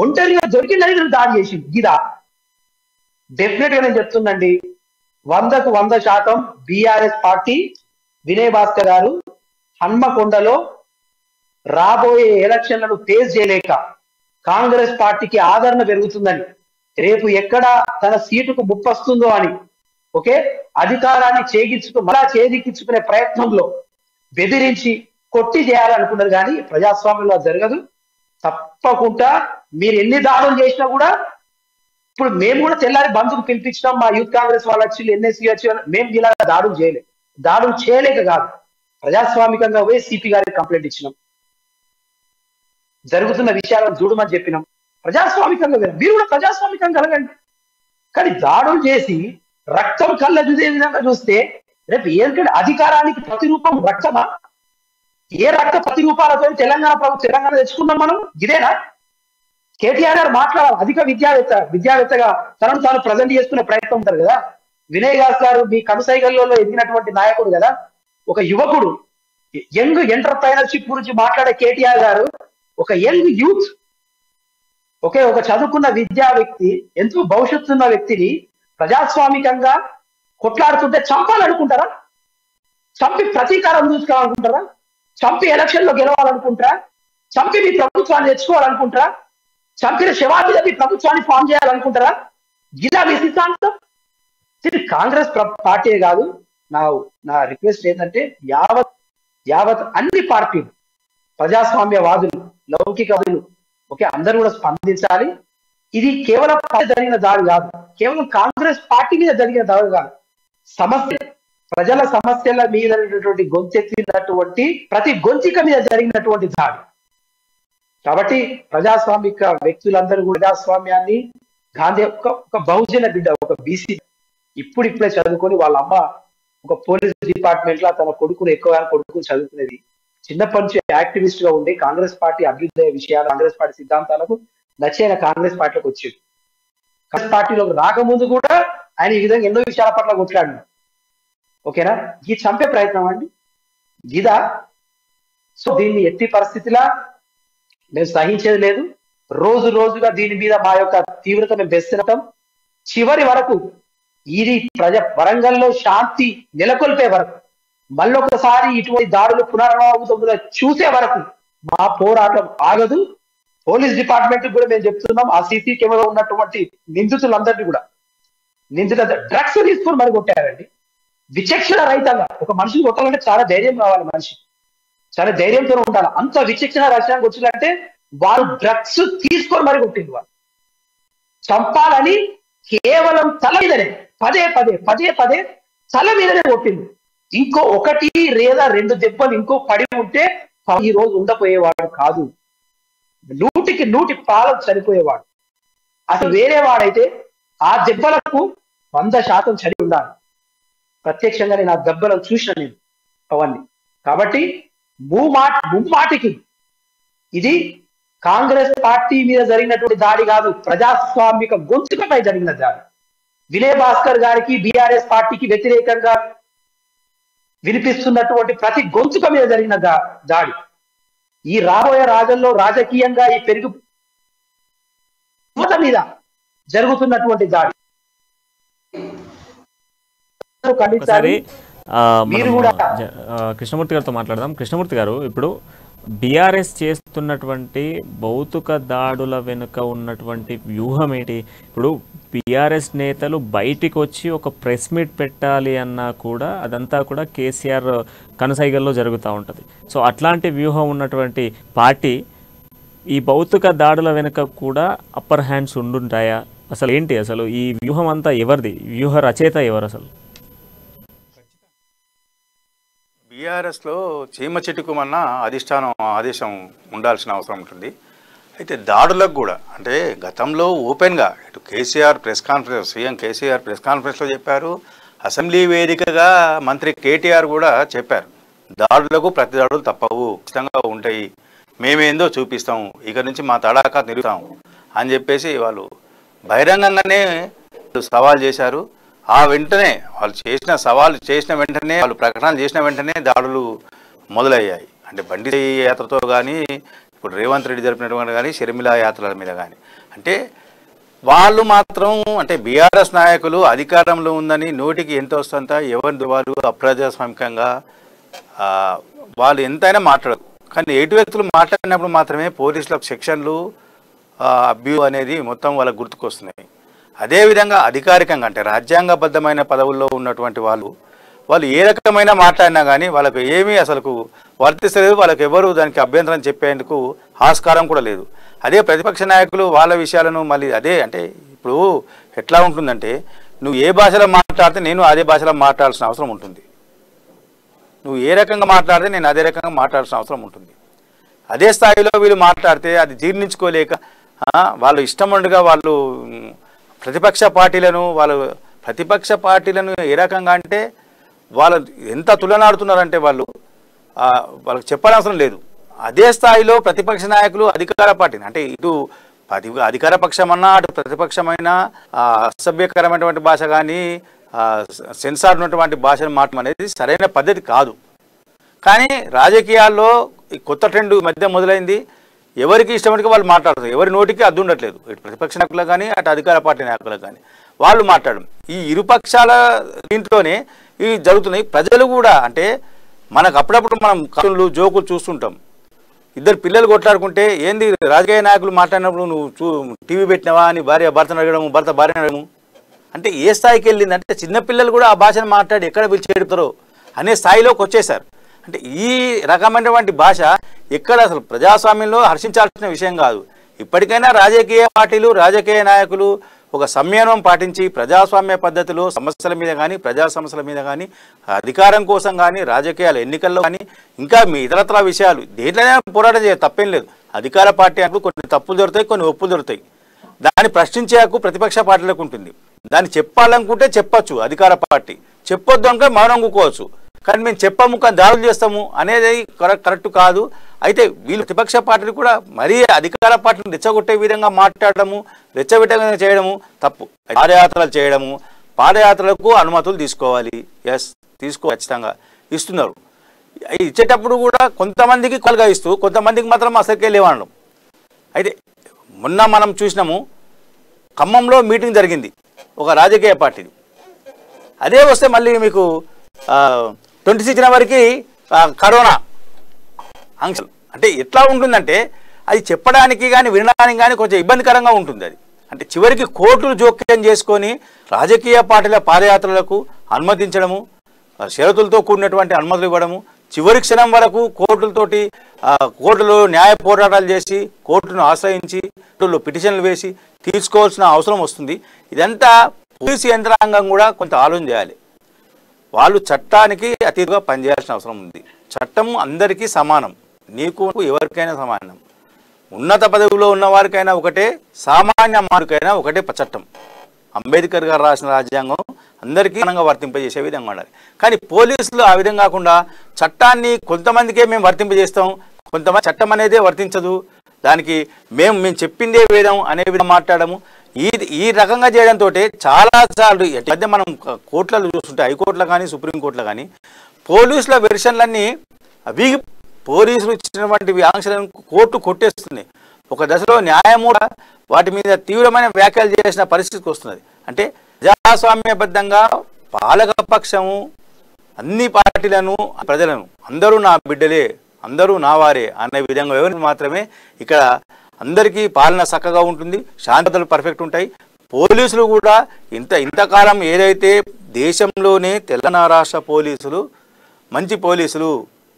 ఒంటరిగా దొరికిందని దాడి చేసింది. ఇదా డెఫినెట్ గా నేను చెప్తుందండి, 100కు 100% బీఆర్ఎస్ పార్టీ వినయ్ భాస్కర్ గారు హన్మకొండలో రాబోయే ఎలక్షన్లను ఫేస్ చేయలేక కాంగ్రెస్ పార్టీకి ఆదరణ పెరుగుతుందని, రేపు ఎక్కడ తన సీటుకు ముప్పొస్తుందో అని ఓకే అధికారాన్ని చేదిక్కించుకునే ప్రయత్నంలో బెదిరించి కొట్టి చేయాలనుకున్నారు. కానీ ప్రజాస్వామ్యంలో జరగదు. తప్పకుండా మీరు ఎన్ని దాడులు చేసినా కూడా, ఇప్పుడు మేము కూడా తెల్లారి బంధుకు పిలిపించినాం, మా యూత్ కాంగ్రెస్ వాళ్ళు వచ్చి ఎన్ఎస్సీ వచ్చి, మేము ఇలా దాడులు చేయలేక కాదు, ప్రజాస్వామికంగా పోయి సిపి గారికి కంప్లైంట్ ఇచ్చినాం, జరుగుతున్న విషయాలను చూడమని చెప్పినాం. ప్రజాస్వామికంగా మీరు కూడా ప్రజాస్వామికంగా కలగండి. కానీ దాడులు చేసి రక్తం కళ్ళ చూసే విధంగా చూస్తే రేపు ఏంటంటే అధికారానికి ప్రతిరూపం రక్తమా? ఏ రక్త ప్రతిరూపాలతో తెలంగాణ తెచ్చుకున్నాం మనం? ఇదేనా? కేటీఆర్ గారు మాట్లాడాలి. అధిక విద్యావేత్తగా తనను తాను ప్రజెంట్ చేసుకునే ప్రయత్నం ఉంటారు కదా. వినయ్ గారు మీ కనుసైగల్లో ఎదిగినటువంటి నాయకుడు కదా, ఒక యువకుడు, యంగ్ ఎంటర్ప్రైనర్షిప్ గురించి మాట్లాడే కేటీఆర్ గారు ఒక యంగ్ యూత్, ఒక చదువుకున్న విద్యా వ్యక్తి, ఎంతో భవిష్యత్తు ఉన్న వ్యక్తిని ప్రజాస్వామికంగా కొట్లాడుతుంటే చంపాలనుకుంటారా? చంపి ప్రతీకారం చూసుకోవాలనుకుంటారా? చంపి ఎలక్షన్ లో గెలవాలనుకుంటారా? చంపి మీ ప్రభుత్వాన్ని తెచ్చుకోవాలనుకుంటారా? చంపిన శవాన్ని మీ ప్రభుత్వాన్ని ఫామ్ చేయాలనుకుంటారా? ఇలా మీ సిద్ధాంతం. కాంగ్రెస్ పార్టీ కాదు, నా రిక్వెస్ట్ ఏంటంటే యావత్ అన్ని పార్టీలు, ప్రజాస్వామ్యవాదులు, లౌకికవాదులు అందరూ కూడా స్పందించాలి. ఇది కేవలం జరిగిన దాడి కాదు, కేవలం కాంగ్రెస్ పార్టీ మీద జరిగిన దాడి కాదు, ప్రజల సమస్యల మీద గొంతెత్తినటువంటి ప్రతి గొంతిక మీద జరిగినటువంటి దాడి. కాబట్టి ప్రజాస్వామిక వ్యక్తులందరూ కూడా ప్రజాస్వామ్యాన్ని, గాంధీ ఒక బహుజన బిడ్డ, ఒక బీసీ ఇప్పుడిప్పుడే చదువుకొని వాళ్ళ అమ్మ ఒక పోలీస్ డిపార్ట్మెంట్ లో తన కొడుకుని చదువుకునేది. చిన్నప్పటి నుంచి యాక్టివిస్ట్ గా ఉండి కాంగ్రెస్ పార్టీ అభ్యుదయ విషయాలు, కాంగ్రెస్ పార్టీ సిద్ధాంతాలకు నచ్చిన కాంగ్రెస్ పార్టీలోకి వచ్చాడు. కాంగ్రెస్ పార్టీలోకి రాకముందు కూడా ఆయన ఈ విధంగా ఎన్నో విషయాల పట్ల కొట్లాడినాడు. ఓకేనా? ఈ చంపే ప్రయత్నం అండి ఇదా? సో దీన్ని ఎట్టి పరిస్థితిలా మేము సహించేది లేదు. రోజుగా దీని మీద మా యొక్క తీవ్రత మేము బెస్తున్నాం. చివరి వరకు ఇది వరంగల్లో శాంతి నెలకొల్పే వరకు, మళ్ళొకసారి ఇటువంటి దాడులు పునరావృతంగా చూసే వరకు మా పోరాటం ఆగదు. పోలీస్ డిపార్ట్మెంట్ కూడా మేము చెప్తున్నాం, ఆ సీసీ కెమెరా ఉన్నటువంటి నిందితులందరినీ కూడా, డ్రగ్స్ తీసుకొని మరి కొట్టారండి. విచక్షణ రహితంగా ఒక మనిషిని కొట్టాలంటే చాలా ధైర్యం కావాలి, మనిషి చాలా ధైర్యంతో ఉండాలి. అంత విచక్షణ రచనకు వచ్చిందంటే వారు డ్రగ్స్ తీసుకొని మరి కొట్టింది. వాళ్ళు చంపాలని కేవలం తల మీదనే పదే పదే పదే పదే తల మీదనే కొట్టింది. ఇంకో ఒకటి లేదా రెండు దెబ్బలు ఇంకో పడి ఉంటే ఈ రోజు ఉండపోయేవాడు కాదు, 100కి 100 పాలు చనిపోయేవాడు. అసలు వేరే వాడైతే ఆ దెబ్బలకు 100% చని ఉండాలి. ప్రత్యక్షంగా నేను ఆ దెబ్బలను చూసిన నేను అవన్నీ. కాబట్టి ముమ్మాటికి ఇది కాంగ్రెస్ పార్టీ మీద జరిగినటువంటి దాడి కాదు, ప్రజాస్వామిక గొంతుకపై జరిగిన దాడి. వినయ్ భాస్కర్ గారికి బీఆర్ఎస్ పార్టీకి వ్యతిరేకంగా వినిపిస్తున్నటువంటి ప్రతి గొంతుక మీద జరిగిన దాడి. ఈ రాబోయే రాజుల్లో రాజకీయంగా ఈ పెరుగు మీద జరుగుతున్నటువంటి దాడి ఒకసారి మీరు కూడా కృష్ణమూర్తి గారితో మాట్లాడదాం. కృష్ణమూర్తి గారు, ఇప్పుడు బీఆర్ఎస్ చేస్తున్నటువంటి భౌతిక దాడుల వెనుక ఉన్నటువంటి వ్యూహం ఏంటి? ఇప్పుడు బీఆర్ఎస్ నేతలు బయటికి వచ్చి ఒక ప్రెస్ మీట్ పెట్టాలి అన్నా కూడా అదంతా కూడా కేసీఆర్ కనుసైగల్లో జరుగుతూ ఉంటుంది. సో అట్లాంటి వ్యూహం ఉన్నటువంటి పార్టీ ఈ భౌతిక దాడుల వెనుక కూడా అప్పర్ హ్యాండ్స్ ఉండుంటాయా? అసలు ఏంటి అసలు ఈ వ్యూహం అంతా ఎవరిది? వ్యూహ రచయిత ఎవరు అసలు? బీఆర్ఎస్లో చీమ చెట్టుకుమన్నా అధిష్టానం ఆదేశం ఉండాల్సిన అవసరం ఉంటుంది. అయితే దాడులకు కూడా అంటే గతంలో ఓపెన్గా ఇటు KCR press conference, CM KCR press కాన్ఫరెన్స్లో చెప్పారు, అసెంబ్లీ వేదికగా మంత్రి కేటీఆర్ కూడా చెప్పారు, దాడులకు ప్రతి దాడులు తప్పవు, ఖచ్చితంగా ఉంటాయి, మేమేందో చూపిస్తాం, ఇక నుంచి మా తడాకా నిలుస్తాం అని చెప్పేసి వాళ్ళు బహిరంగంగానే సవాల్ చేశారు. ఆ వెంటనే వాళ్ళు సవాల్ చేసిన వెంటనే, వాళ్ళు ప్రకటన చేసిన వెంటనే దాడులు మొదలయ్యాయి. అంటే బండి యాత్రతో కానీ, ఇప్పుడు రేవంత్ రెడ్డి జరిపినటువంటి కానీ, షర్మిల యాత్రల మీద కానీ. అంటే వాళ్ళు మాత్రం అంటే బీఆర్ఎస్ నాయకులు అధికారంలో ఉందని నోటికి ఎంత వస్తుందంత ఎవరి వాళ్ళు అప్రజాస్వామికంగా వాళ్ళు ఎంతైనా మాట్లాడరు. కానీ ఎటు వ్యక్తులు మాట్లాడినప్పుడు మాత్రమే పోలీసులకు సెక్షన్లు అబ్యూస్ అనేది మొత్తం వాళ్ళకు గుర్తుకొస్తున్నాయి. అదేవిధంగా అధికారికంగా అంటే రాజ్యాంగబద్ధమైన పదవుల్లో ఉన్నటువంటి వాళ్ళు ఏ రకమైన మాట్లాడినా కానీ వాళ్ళకు ఏమీ అసలుకు వర్తిస్తలేదు, వాళ్ళకి ఎవరు దానికి అభ్యంతరం చెప్పేందుకు ఆస్కారం కూడా లేదు. అదే ప్రతిపక్ష నాయకులు వాళ్ళ విషయాలను మళ్ళీ అదే అంటే ఇప్పుడు ఎట్లా ఉంటుందంటే, నువ్వు ఏ భాషలో మాట్లాడితే నేను అదే భాషలో మాట్లాడాల్సిన అవసరం ఉంటుంది, నువ్వు ఏ రకంగా మాట్లాడితే నేను అదే రకంగా మాట్లాడాల్సిన అవసరం ఉంటుంది. అదే స్థాయిలో వీళ్ళు మాట్లాడితే అది జీర్ణించుకోలేక వాళ్ళు ఇష్టముండగా వాళ్ళు ప్రతిపక్ష పార్టీలను ఏ రకంగా అంటే వాళ్ళు ఎంత తులనాడుతున్నారంటే వాళ్ళకి చెప్పనవసరం లేదు. అదే స్థాయిలో ప్రతిపక్ష నాయకులు అధికార పార్టీని అంటే ఇటు అధికార పక్షమన్నా అటు ప్రతిపక్షమైన అసభ్యకరమైనటువంటి భాష కానీ సెన్సార్ ఉన్నటువంటి భాషను మాట్లాడడం అనేది సరైన పద్ధతి కాదు. కానీ రాజకీయాల్లో ఈ కొత్త ట్రెండ్ మధ్య మొదలైంది. ఎవరికి ఇష్టమైనగా వాళ్ళు మాట్లాడుతారు, ఎవరి నోటికి అడ్డు ఉండట్లేదు. ఇటు ప్రతిపక్ష నాయకులకు కానీ అటు అధికార పార్టీ నాయకులకు కానీ వాళ్ళు మాట్లాడడం, ఈ ఇరుపక్షాల దీంట్లోనే ఇవి జరుగుతున్నాయి. ప్రజలు కూడా అంటే మనకు అప్పుడప్పుడు మనం కార్టూన్లు జోకులు చూస్తుంటాం, ఇద్దరు పిల్లలు కొట్లాడుకుంటే ఏంది రాజకీయ నాయకులు మాట్లాడినప్పుడు నువ్వు టీవీ పెట్టినావా అని భర్తను అడగడము, భర్త భార్యను అడగడము. అంటే ఏ స్థాయికి వెళ్ళింది అంటే చిన్నపిల్లలు కూడా ఆ భాషను మాట్లాడి ఎక్కడ పిలిచి ఎడుతారో అనే స్థాయిలోకి వచ్చేసారు. అంటే ఈ రకమైనటువంటి భాష ఎక్కడ అసలు ప్రజాస్వామ్యంలో హర్షించాల్సిన విషయం కాదు. ఇప్పటికైనా రాజకీయ పార్టీలు రాజకీయ నాయకులు ఒక సంయమనం పాటించి ప్రజాస్వామ్య పద్ధతిలో సమస్యల మీద కానీ ప్రజా సమస్యల మీద కానీ అధికారం కోసం కానీ రాజకీయాల ఎన్నికల్లో కానీ ఇంకా మీ ఇతరత్ర విషయాలు దేంట్లోనే పోరాటం చేయాలి, తప్పేం లేదు. అధికార పార్టీ అంటే కొన్ని తప్పులు దొరుకుతాయి, కొన్ని ఒప్పులు దొరుకుతాయి. దాన్ని ప్రశ్నించే హక్కు ప్రతిపక్ష పార్టీలకు ఉంటుంది. దాన్ని చెప్పాలనుకుంటే చెప్పచ్చు అధికార పార్టీ, చెప్పొద్దు అనుకుంటే మౌనం కూకోవచ్చు. కానీ మేము చెప్పము కానీ దాడులు చేస్తాము అనేది కరెక్ట్ కాదు. అయితే వీళ్ళు ప్రతిపక్ష పార్టీలు కూడా మరీ అధికార పార్టీని రెచ్చగొట్టే విధంగా మాట్లాడడము, రెచ్చగొట్టే చేయడము తప్పు. పాదయాత్రలు చేయడము, పాదయాత్రలకు అనుమతులు తీసుకోవాలి, ఖచ్చితంగా ఇస్తున్నారు. ఇచ్చేటప్పుడు కూడా కొంతమందికి కొలగా ఇస్తూ కొంతమందికి మాత్రం అసలుకే లేవనడం. అయితే మొన్న మనం చూసినాము, ఖమ్మంలో మీటింగ్ జరిగింది ఒక రాజకీయ పార్టీది. అదే వస్తే మళ్ళీ మీకు 26 జనవరికి కరోనా ఆంక్షలు. అంటే ఎట్లా ఉంటుందంటే అది చెప్పడానికి కానీ వినడానికి కానీ కొంచెం ఇబ్బందికరంగా ఉంటుంది. అది అంటే చివరికి కోర్టులు జోక్యం చేసుకొని రాజకీయ పార్టీల పాదయాత్రలకు అనుమతించడము, షరతులతో కూడినటువంటి అనుమతులు ఇవ్వడము, చివరి క్షణం వరకు కోర్టులో న్యాయ పోరాటాలు చేసి కోర్టును ఆశ్రయించి కోర్టులో పిటిషన్లు వేసి తీసుకోవాల్సిన అవసరం వస్తుంది. ఇదంతా పోలీసు యంత్రాంగం కూడా కొంత ఆలోచన చేయాలి. వాళ్ళు చట్టానికి అతీతంగా పనిచేయాల్సిన అవసరం ఉంది. చట్టం అందరికీ సమానం, నీకు ఎవరికైనా సమానం. ఉన్నత పదవిలో ఉన్న వారికైనా ఒకటే, సామాన్య మానవుడికైనా ఒకటే చట్టం. అంబేద్కర్ గారు రాసిన రాజ్యాంగం అందరికీ సమానంగా వర్తింపజేసే విధంగా ఉండాలి. కానీ పోలీసులు ఆ విధంగా కాకుండా చట్టాన్ని కొంతమందికే మేము వర్తింపజేస్తాం, కొంతమంది చట్టం అనేదే వర్తించదు, దానికి మేము చెప్పిందే వేదం అనే విధంగా మాట్లాడము. ఈ రకంగా చేయడంతో చాలాసార్లు మధ్య మనం కోర్టులలో చూస్తుంటే, హైకోర్టులో కానీ సుప్రీంకోర్టులో కానీ పోలీసుల వెర్షన్లన్నీ వీగి పోలీసులు ఇచ్చినటువంటి ఆంక్షలను కోర్టు కొట్టేస్తుంది. ఒక దశలో న్యాయమూడ వాటి మీద తీవ్రమైన వ్యాఖ్యలు చేసిన పరిస్థితికి వస్తున్నది. అంటే ప్రజాస్వామ్యబద్ధంగా పాలకపక్షము అన్ని పార్టీలను ప్రజలను అందరూ నా బిడ్డలే, అందరూ నా వారే అనే విధంగా ఎవరికి మాత్రమే ఇక్కడ అందరికీ పాలన చక్కగా ఉంటుంది, శాంతతలు పర్ఫెక్ట్ ఉంటాయి. పోలీసులు కూడా ఇంతకాలం ఏదైతే దేశంలోనే తెలంగాణ రాష్ట్ర పోలీసులు మంచి పోలీసులు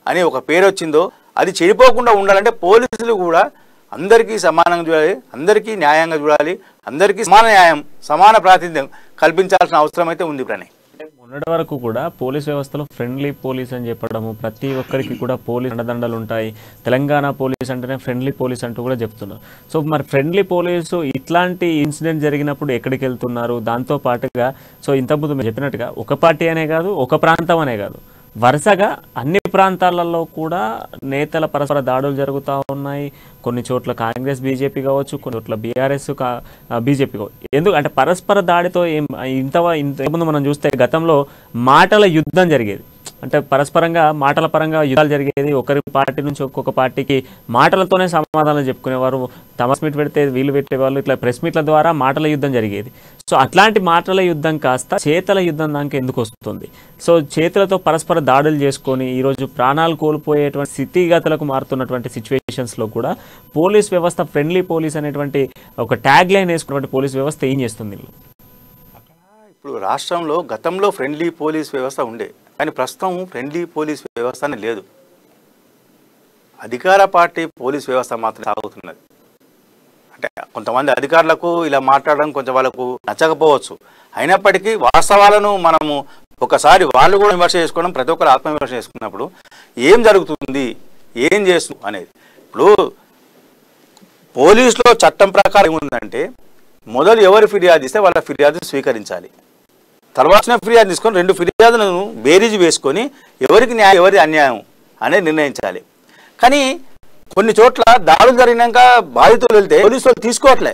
అని ఒక పేరు వచ్చిందో అది చెడిపోకుండా ఉండాలంటే పోలీసులు కూడా అందరికీ సమానంగా చూడాలి, అందరికీ న్యాయంగా చూడాలి, అందరికీ సమాన న్యాయం సమాన ప్రాతినిధ్యం కల్పించాల్సిన అవసరం అయితే ఉంది. ప్రణయ్, మొన్నటి వరకు కూడా పోలీస్ వ్యవస్థలో ఫ్రెండ్లీ పోలీస్ అని చెప్పడము, ప్రతి ఒక్కరికి కూడా పోలీస్ అండదండలు ఉంటాయి, తెలంగాణ పోలీస్ అంటేనే ఫ్రెండ్లీ పోలీస్ అంటూ కూడా చెప్తున్నారు. సో మరి ఫ్రెండ్లీ పోలీసు ఇట్లాంటి ఇన్సిడెంట్ జరిగినప్పుడు ఎక్కడికి వెళ్తున్నారు? దాంతో పాటుగా సో ఇంతకుముందు మీరు చెప్పినట్టుగా ఒక పార్టీ అనే కాదు, ఒక ప్రాంతం అనే కాదు, వరుసగా అన్ని ప్రాంతాలలో కూడా నేతల పరస్పర దాడులు జరుగుతూ ఉన్నాయి. కొన్ని చోట్ల కాంగ్రెస్ బీజేపీ కావచ్చు, కొన్ని చోట్ల బీఆర్ఎస్ బీజేపీ కావచ్చు. ఎందుకంటే పరస్పర దాడితో ఇంతకుముందు మనం చూస్తే గతంలో మాటల యుద్ధం జరిగేది. అంటే పరస్పరంగా మాటల పరంగా యుద్ధాలు జరిగేది. ఒకరి పార్టీ నుంచి ఒక్కొక్క పార్టీకి మాటలతోనే సమాధానం చెప్పుకునేవారు. తమస్ మీట్ పెడితే వీళ్ళు పెట్టేవాళ్ళు, ఇట్లా ప్రెస్ మీట్ల ద్వారా మాటల యుద్ధం జరిగేది. సో అట్లాంటి మాటల యుద్ధం కాస్త చేతల యుద్ధం దానికి ఎందుకు వస్తుంది? సో చేతులతో పరస్పర దాడులు చేసుకొని ఈరోజు ప్రాణాలు కోల్పోయేటువంటి స్థితిగతులకు మారుతున్నటువంటి సిచ్యువేషన్స్లో కూడా పోలీస్ వ్యవస్థ ఫ్రెండ్లీ పోలీస్ అనేటువంటి ఒక ట్యాగ్ లైన్ వేసుకున్నటువంటి పోలీస్ వ్యవస్థ ఏం చేస్తుంది? ఇప్పుడు రాష్ట్రంలో గతంలో ఫ్రెండ్లీ పోలీస్ వ్యవస్థ ఉండే, కానీ ప్రస్తుతం ఫ్రెండ్లీ పోలీస్ వ్యవస్థ లేదు. అధికార పార్టీ పోలీస్ వ్యవస్థ మాత్రం సాగుతున్నది. అంటే కొంతమంది అధికారులకు ఇలా మాట్లాడడం కొంచెం వాళ్ళకు నచ్చకపోవచ్చు, అయినప్పటికీ వాస్తవాలను మనము ఒకసారి వాళ్ళు కూడా విమర్శ చేసుకోవడం, ప్రతి ఒక్కరు ఆత్మవిమర్శ చేసుకున్నప్పుడు ఏం జరుగుతుంది, ఏం చేస్తుంది అనేది. ఇప్పుడు పోలీసులో చట్టం ప్రకారం ఏముందంటే మొదలు ఎవరు ఫిర్యాదు ఇస్తే వాళ్ళ ఫిర్యాదును స్వీకరించాలి, తర్వాత ఫిర్యాదు తీసుకొని 2 ఫిర్యాదులను బేరీజు వేసుకొని ఎవరికి న్యాయం ఎవరి అన్యాయం అనేది నిర్ణయించాలి. కానీ కొన్ని చోట్ల దాడులు జరిగినాక బాధితులు వెళ్తే పోలీసులు తీసుకోవట్లే.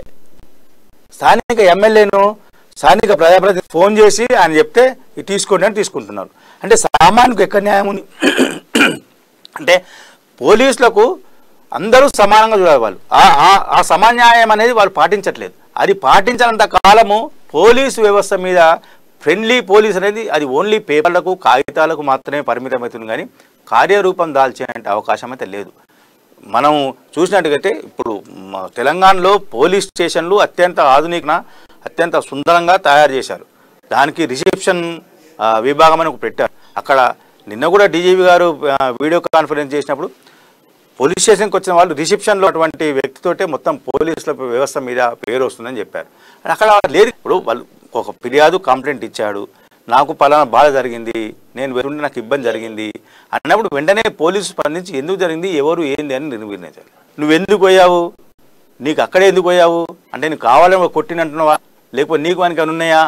స్థానిక ఎమ్మెల్యేను స్థానిక ప్రజాప్రతినిధి ఫోన్ చేసి ఆయన చెప్తే ఇది తీసుకోండి అని తీసుకుంటున్నారు. అంటే సామాన్యుకు ఎక్కడ న్యాయం ఉంది? అంటే పోలీసులకు అందరూ సమానంగా చూడాలి. వాళ్ళు ఆ సమాన్యాయం అనేది వాళ్ళు పాటించట్లేదు. అది పాటించినంత కాలము పోలీసు వ్యవస్థ మీద ఫ్రెండ్లీ పోలీస్ అనేది అది ఓన్లీ పేపర్లకు కాగితాలకు మాత్రమే పరిమితమవుతుంది, కానీ కార్యరూపం దాల్చే అవకాశం అయితే లేదు. మనం చూసినట్టుగైతే ఇప్పుడు తెలంగాణలో పోలీస్ స్టేషన్లు అత్యంత అత్యంత సుందరంగా తయారు చేశారు. దానికి రిసెప్షన్ విభాగం అని పెట్టారు. అక్కడ నిన్న కూడా డీజీపీ గారు వీడియో కాన్ఫరెన్స్ చేసినప్పుడు పోలీస్ స్టేషన్కి వచ్చిన వాళ్ళు రిసెప్షన్లో అటువంటి వ్యక్తితోటే మొత్తం పోలీసుల వ్యవస్థ మీద పేరు వస్తుందని చెప్పారు. అక్కడ లేదు. ఇప్పుడు వాళ్ళు ఒక ఫిర్యాదు కంప్లైంట్ ఇచ్చాడు, నాకు పలానా బాధ జరిగింది, నేను వెళ్తుంటే నాకు ఇబ్బంది జరిగింది అన్నప్పుడు వెంటనే పోలీసు స్పందించి ఎందుకు జరిగింది, ఎవరు ఏంది అని నిర్ణయించాలి. నువ్వు ఎందుకు పోయావు, నీకు అక్కడే ఎందుకు పోయావు అంటే నీకు కావాలని కొట్టినంటున్నావా, లేకపోతే నీకు అని ఉన్నాయా,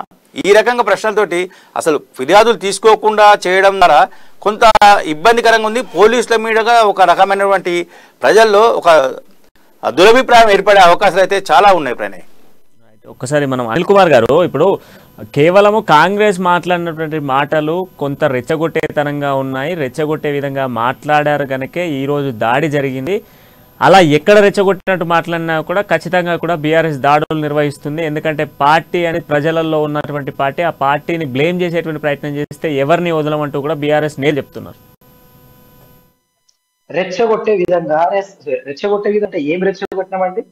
ఈ రకంగా ప్రశ్నలతోటి అసలు ఫిర్యాదులు తీసుకోకుండా చేయడం ద్వారా కొంత ఇబ్బందికరంగా ఉంది. పోలీసుల మీదుగా ఒక రకమైనటువంటి ప్రజల్లో ఒక దురభిప్రాయం ఏర్పడే అవకాశాలు అయితే చాలా ఉన్నాయి. ప్రణయ్, ఒక్కసారి మనం అనిల్ కుమార్ గారు, ఇప్పుడు కేవలము కాంగ్రెస్ మాట్లాడినటువంటి మాటలు కొంత రెచ్చగొట్టేతనంగా ఉన్నాయి, రెచ్చగొట్టే విధంగా మాట్లాడారు కనుకే ఈరోజు దాడి జరిగింది. అలా ఎక్కడ రెచ్చగొట్టినట్టు మాట్లాడినా కూడా ఖచ్చితంగా కూడా బీఆర్ఎస్ దాడులు నిర్వహిస్తుంది. ఎందుకంటే పార్టీ అనేది ప్రజలలో ఉన్నటువంటి పార్టీ, ఆ పార్టీని బ్లేమ్ చేసేటువంటి ప్రయత్నం చేస్తే ఎవరిని వదలమంటూ కూడా బీఆర్ఎస్ నేలు చెప్తున్నారు. రెచ్చగొట్టే విధంగా అంటే ఏం రెచ్చగొట్టినామండి?